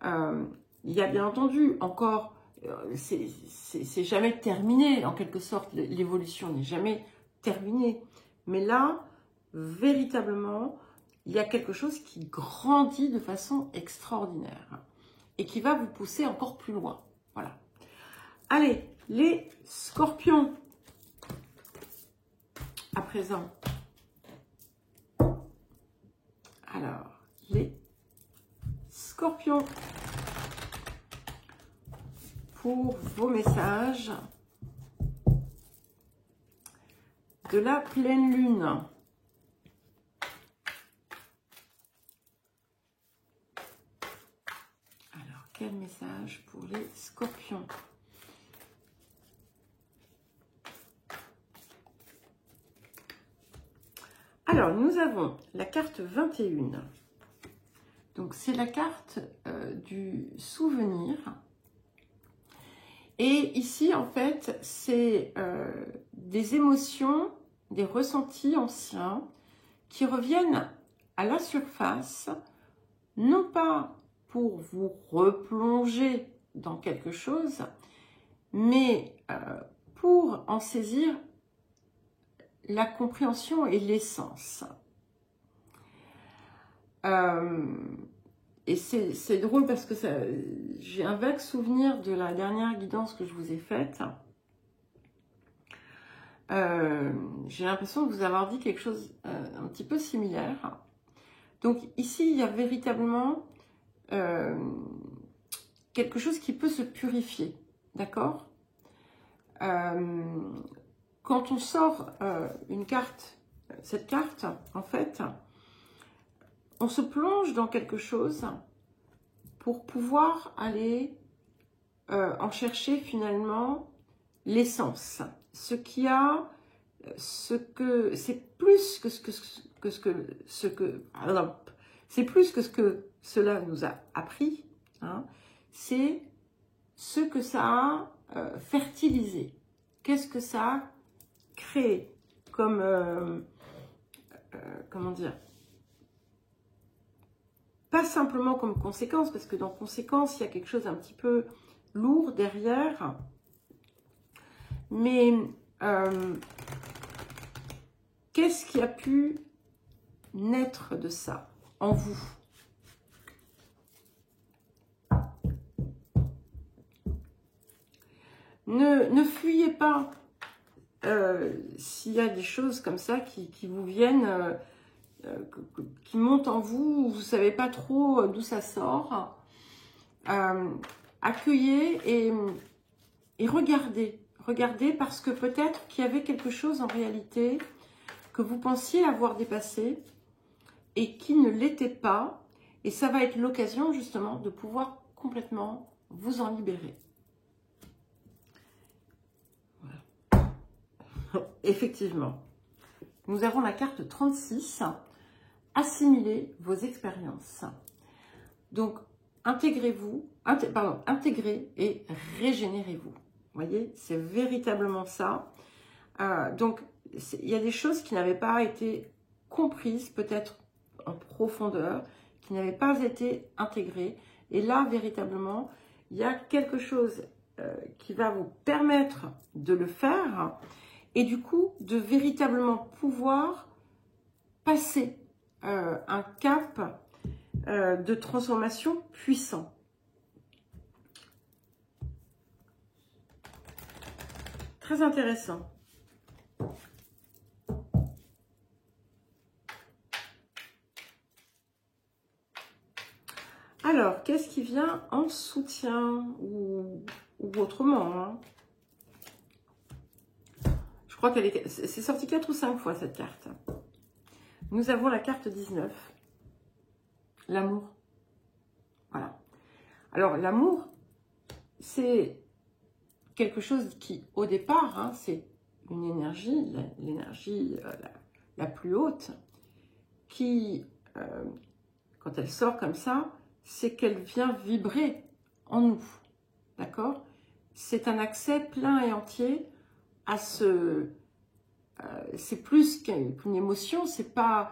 Il y a bien entendu encore, c'est jamais terminé en quelque sorte, l'évolution n'est jamais terminée. Mais là, véritablement, il y a quelque chose qui grandit de façon extraordinaire et qui va vous pousser encore plus loin. Voilà. Allez, les scorpions, à présent. Alors, les scorpions, pour vos messages de la pleine lune. Alors, quel message pour les scorpions? Alors, nous avons la carte 21. Donc, c'est la carte du souvenir. Et ici, en fait, c'est des émotions, des ressentis anciens qui reviennent à la surface, non pas pour vous replonger dans quelque chose, mais pour en saisir la compréhension et l'essence. Et c'est drôle parce que j'ai un vague souvenir de la dernière guidance que je vous ai faite. J'ai l'impression de vous avoir dit quelque chose un petit peu similaire. Donc ici, il y a véritablement quelque chose qui peut se purifier, d'accord? Quand on sort une carte, cette carte, en fait, on se plonge dans quelque chose pour pouvoir aller en chercher finalement l'essence. C'est plus que ce que cela nous a appris, hein. C'est ce que ça a fertilisé. Qu'est-ce que ça a créé comme, comment dire, pas simplement comme conséquence, parce que dans conséquence, il y a quelque chose un petit peu lourd derrière, mais Qu'est-ce qui a pu naître de ça en vous? Ne fuyez pas s'il y a des choses comme ça qui vous viennent, qui montent en vous, vous ne savez pas trop d'où ça sort. Accueillez et regardez. Regardez parce que peut-être qu'il y avait quelque chose en réalité que vous pensiez avoir dépassé et qui ne l'était pas. Et ça va être l'occasion justement de pouvoir complètement vous en libérer. Voilà. Effectivement. Nous avons la carte 36. Assimiler vos expériences. Donc, intégrez-vous, intégrez et régénérez-vous. Vous voyez, c'est véritablement ça. Donc, il y a des choses qui n'avaient pas été comprises, peut-être en profondeur, qui n'avaient pas été intégrées. Et là, véritablement, il y a quelque chose qui va vous permettre de le faire et du coup, de véritablement pouvoir passer un cap de transformation puissant. Très intéressant. Alors, qu'est-ce qui vient en soutien ou autrement hein? Je crois qu'elle est... C'est sorti 4 ou 5 fois cette carte. Nous avons la carte 19. L'amour. Voilà. Alors, l'amour, c'est quelque chose qui, au départ, hein, c'est une énergie, l'énergie la plus haute, qui, quand elle sort comme ça, c'est qu'elle vient vibrer en nous. D'accord? C'est un accès plein et entier à ce... c'est plus qu'une émotion, c'est pas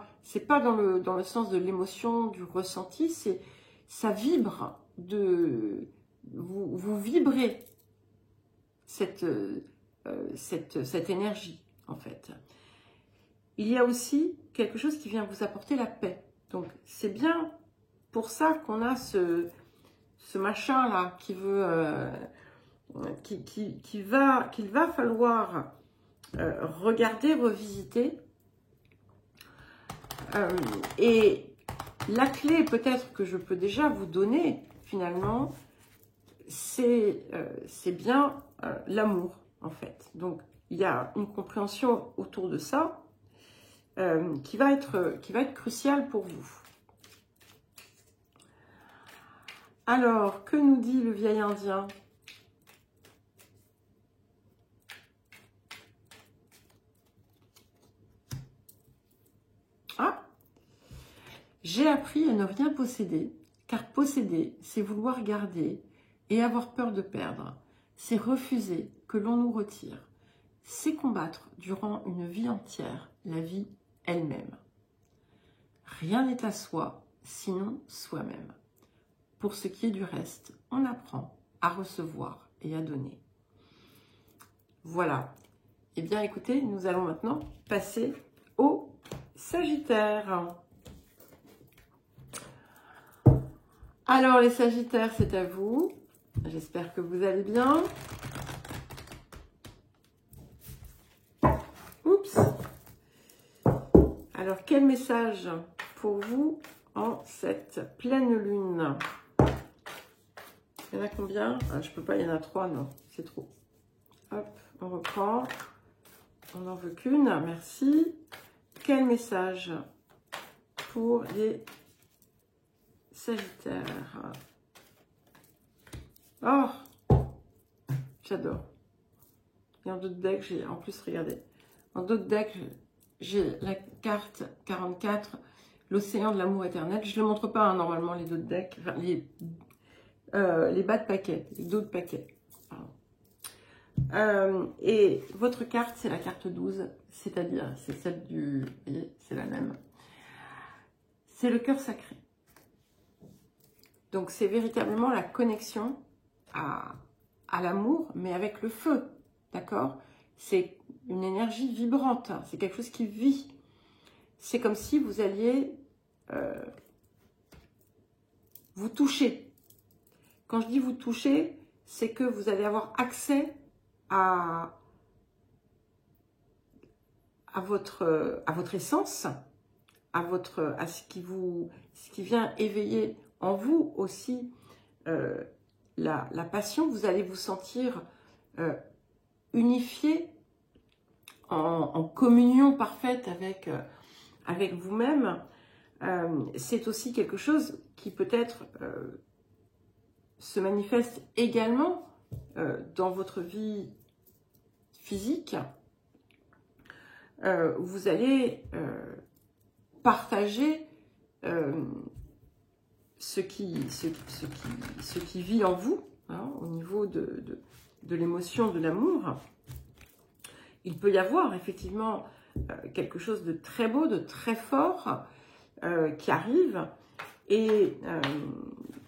dans le sens de l'émotion, du ressenti, ça vibre, vous vibrez cette énergie en fait. Il y a aussi quelque chose qui vient vous apporter la paix. Donc c'est bien pour ça qu'on a ce machin là qui veut qu'il va falloir regarder, revisiter. Et la clé peut-être que je peux déjà vous donner finalement, c'est bien l'amour en fait. Donc il y a une compréhension autour de ça qui va être cruciale pour vous. Alors, que nous dit le vieil indien ? Ah, j'ai appris à ne rien posséder, car posséder, c'est vouloir garder et avoir peur de perdre. C'est refuser que l'on nous retire. C'est combattre durant une vie entière la vie elle-même. Rien n'est à soi, sinon soi-même. Pour ce qui est du reste, on apprend à recevoir et à donner. Voilà. Eh bien, écoutez, nous allons maintenant passer au Sagittaire. Alors, les Sagittaires, c'est à vous. J'espère que vous allez bien. Oups. Alors, quel message pour vous en cette pleine lune? Il y en a combien? Ah, je peux pas, il y en a 3, non, c'est trop. Hop, on reprend. On n'en veut qu'une, merci. Quel message pour les Sagittaires? Oh, j'adore. Et en d'autres decks, j'ai en plus, regardez, en d'autres decks, j'ai la carte 44, l'océan de l'amour éternel. Je ne le montre pas hein, normalement les d'autres decks, enfin, les bas de paquet, les dos de paquet. Et votre carte, c'est la carte 12, c'est-à-dire, c'est celle du... c'est la même. C'est le cœur sacré. Donc, c'est véritablement la connexion à l'amour, mais avec le feu, d'accord? C'est une énergie vibrante, c'est quelque chose qui vit. C'est comme si vous alliez vous toucher. Quand je dis vous toucher, c'est que vous allez avoir accès à votre essence, à ce qui vient éveiller en vous aussi la passion. Vous allez vous sentir unifié, en communion parfaite avec vous-même. C'est aussi quelque chose qui peut-être se manifeste également dans votre vie physique. Vous allez partager ce qui vit en vous, hein, au niveau de l'émotion, de l'amour. Il peut y avoir effectivement quelque chose de très beau, de très fort qui arrive et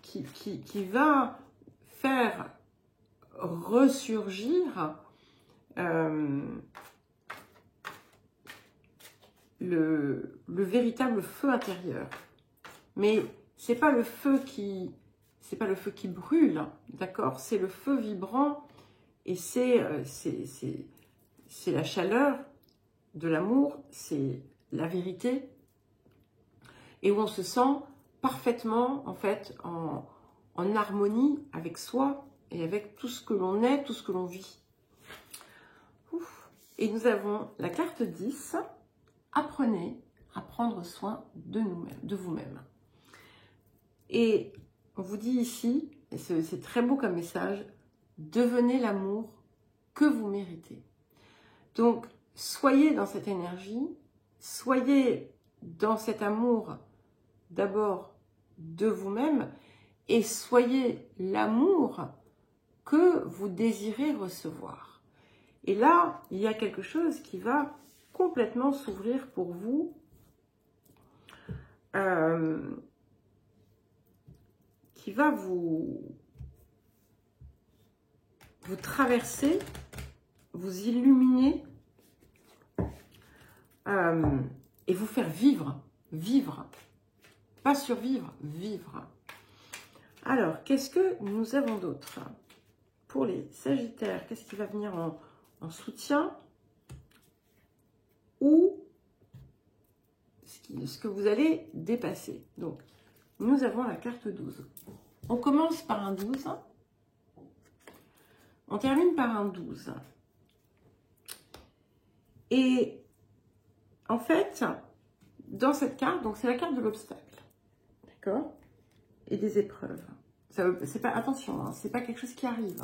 qui va faire ressurgir le véritable feu intérieur. Mais c'est pas le feu qui brûle, d'accord? C'est le feu vibrant et c'est la chaleur de l'amour, c'est la vérité, et où on se sent parfaitement en fait en harmonie avec soi et avec tout ce que l'on est, tout ce que l'on vit. Ouf. Et nous avons la carte 10, apprenez à prendre soin de vous-même. Et on vous dit ici, et c'est très beau comme message, devenez l'amour que vous méritez. Donc, soyez dans cette énergie, soyez dans cet amour d'abord de vous-même et soyez l'amour que vous désirez recevoir. Et là, il y a quelque chose qui va complètement s'ouvrir pour vous. Qui va vous traverser, vous illuminer et vous faire vivre, pas survivre, vivre. Alors, qu'est-ce que nous avons d'autre? Pour les Sagittaires, qu'est-ce qui va venir en soutien? Ou ce que vous allez dépasser. Donc, nous avons la carte 12. On commence par un 12. On termine par un 12. Et en fait, dans cette carte, donc c'est la carte de l'obstacle. D'accord? Et des épreuves. C'est pas, attention, hein, c'est pas quelque chose qui arrive.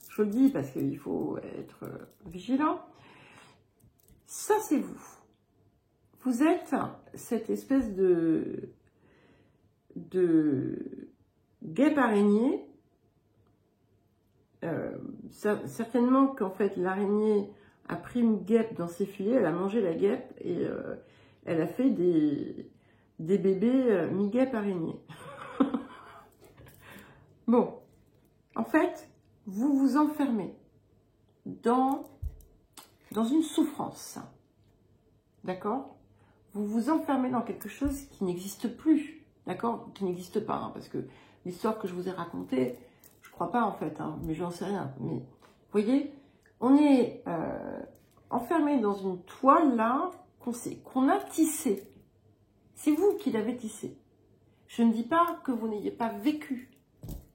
Je vous le dis parce qu'il faut être vigilant. Ça, c'est vous. Vous êtes cette espèce de guêpe araignée. Certainement qu'en fait, l'araignée a pris une guêpe dans ses filets, elle a mangé la guêpe et elle a fait des bébés mi-guêpe araignée. Bon, en fait, vous vous enfermez dans une souffrance, d'accord? Vous vous enfermez dans quelque chose qui n'existe plus, d'accord? Qui n'existe pas, hein, parce que l'histoire que je vous ai racontée, je crois pas en fait, hein, mais j'en sais rien. Mais vous voyez, on est enfermé dans une toile là qu'on a tissée. C'est vous qui l'avez tissée. Je ne dis pas que vous n'ayez pas vécu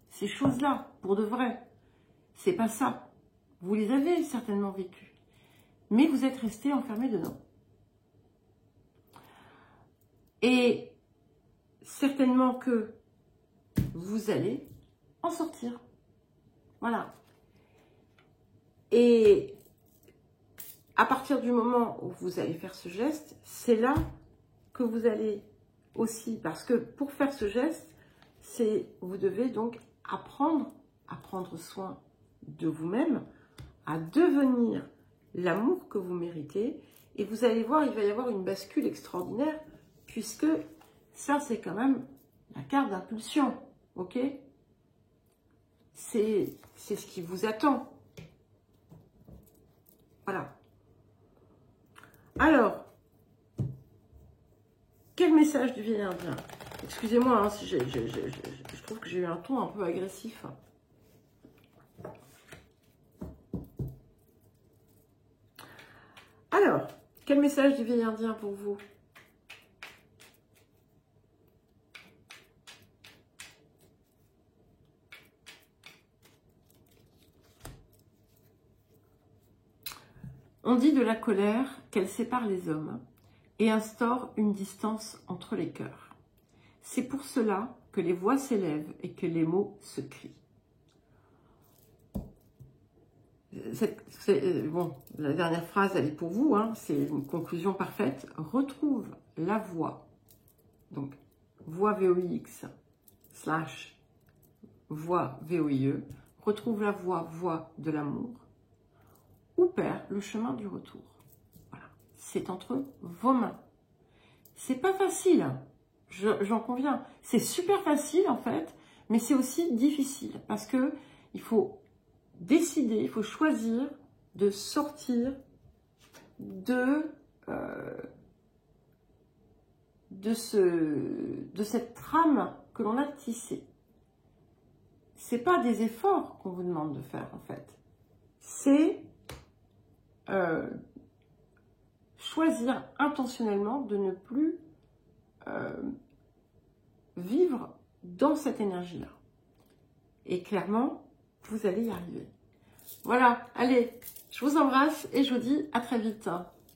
ces choses-là pour de vrai. C'est pas ça. Vous les avez certainement vécues, mais vous êtes resté enfermé dedans. Et certainement que vous allez en sortir. Voilà. Et à partir du moment où vous allez faire ce geste, c'est là que vous allez aussi, parce que pour faire ce geste, vous devez donc apprendre à prendre soin de vous-même, à devenir l'amour que vous méritez. Et vous allez voir, il va y avoir une bascule extraordinaire, puisque ça, c'est quand même la carte d'impulsion, ok? C'est ce qui vous attend. Voilà. Alors, quel message du vieil indien? Excusez-moi, hein, si je trouve que j'ai eu un ton un peu agressif. Alors, quel message du vieil indien pour vous? On dit de la colère qu'elle sépare les hommes et instaure une distance entre les cœurs. C'est pour cela que les voix s'élèvent et que les mots se crient. Bon, la dernière phrase, elle est pour vous, hein, c'est une conclusion parfaite. Retrouve la voix, donc voix VOIX / voix VOIE, retrouve la voix de l'amour, ou perd le chemin du retour. Voilà. C'est entre vos mains. C'est pas facile, j'en conviens. C'est super facile en fait, mais c'est aussi difficile parce que il faut décider, il faut choisir de sortir de cette trame que l'on a tissée. C'est pas des efforts qu'on vous demande de faire en fait. C'est choisir intentionnellement de ne plus vivre dans cette énergie-là. Et clairement, vous allez y arriver. Voilà, allez, je vous embrasse et je vous dis à très vite.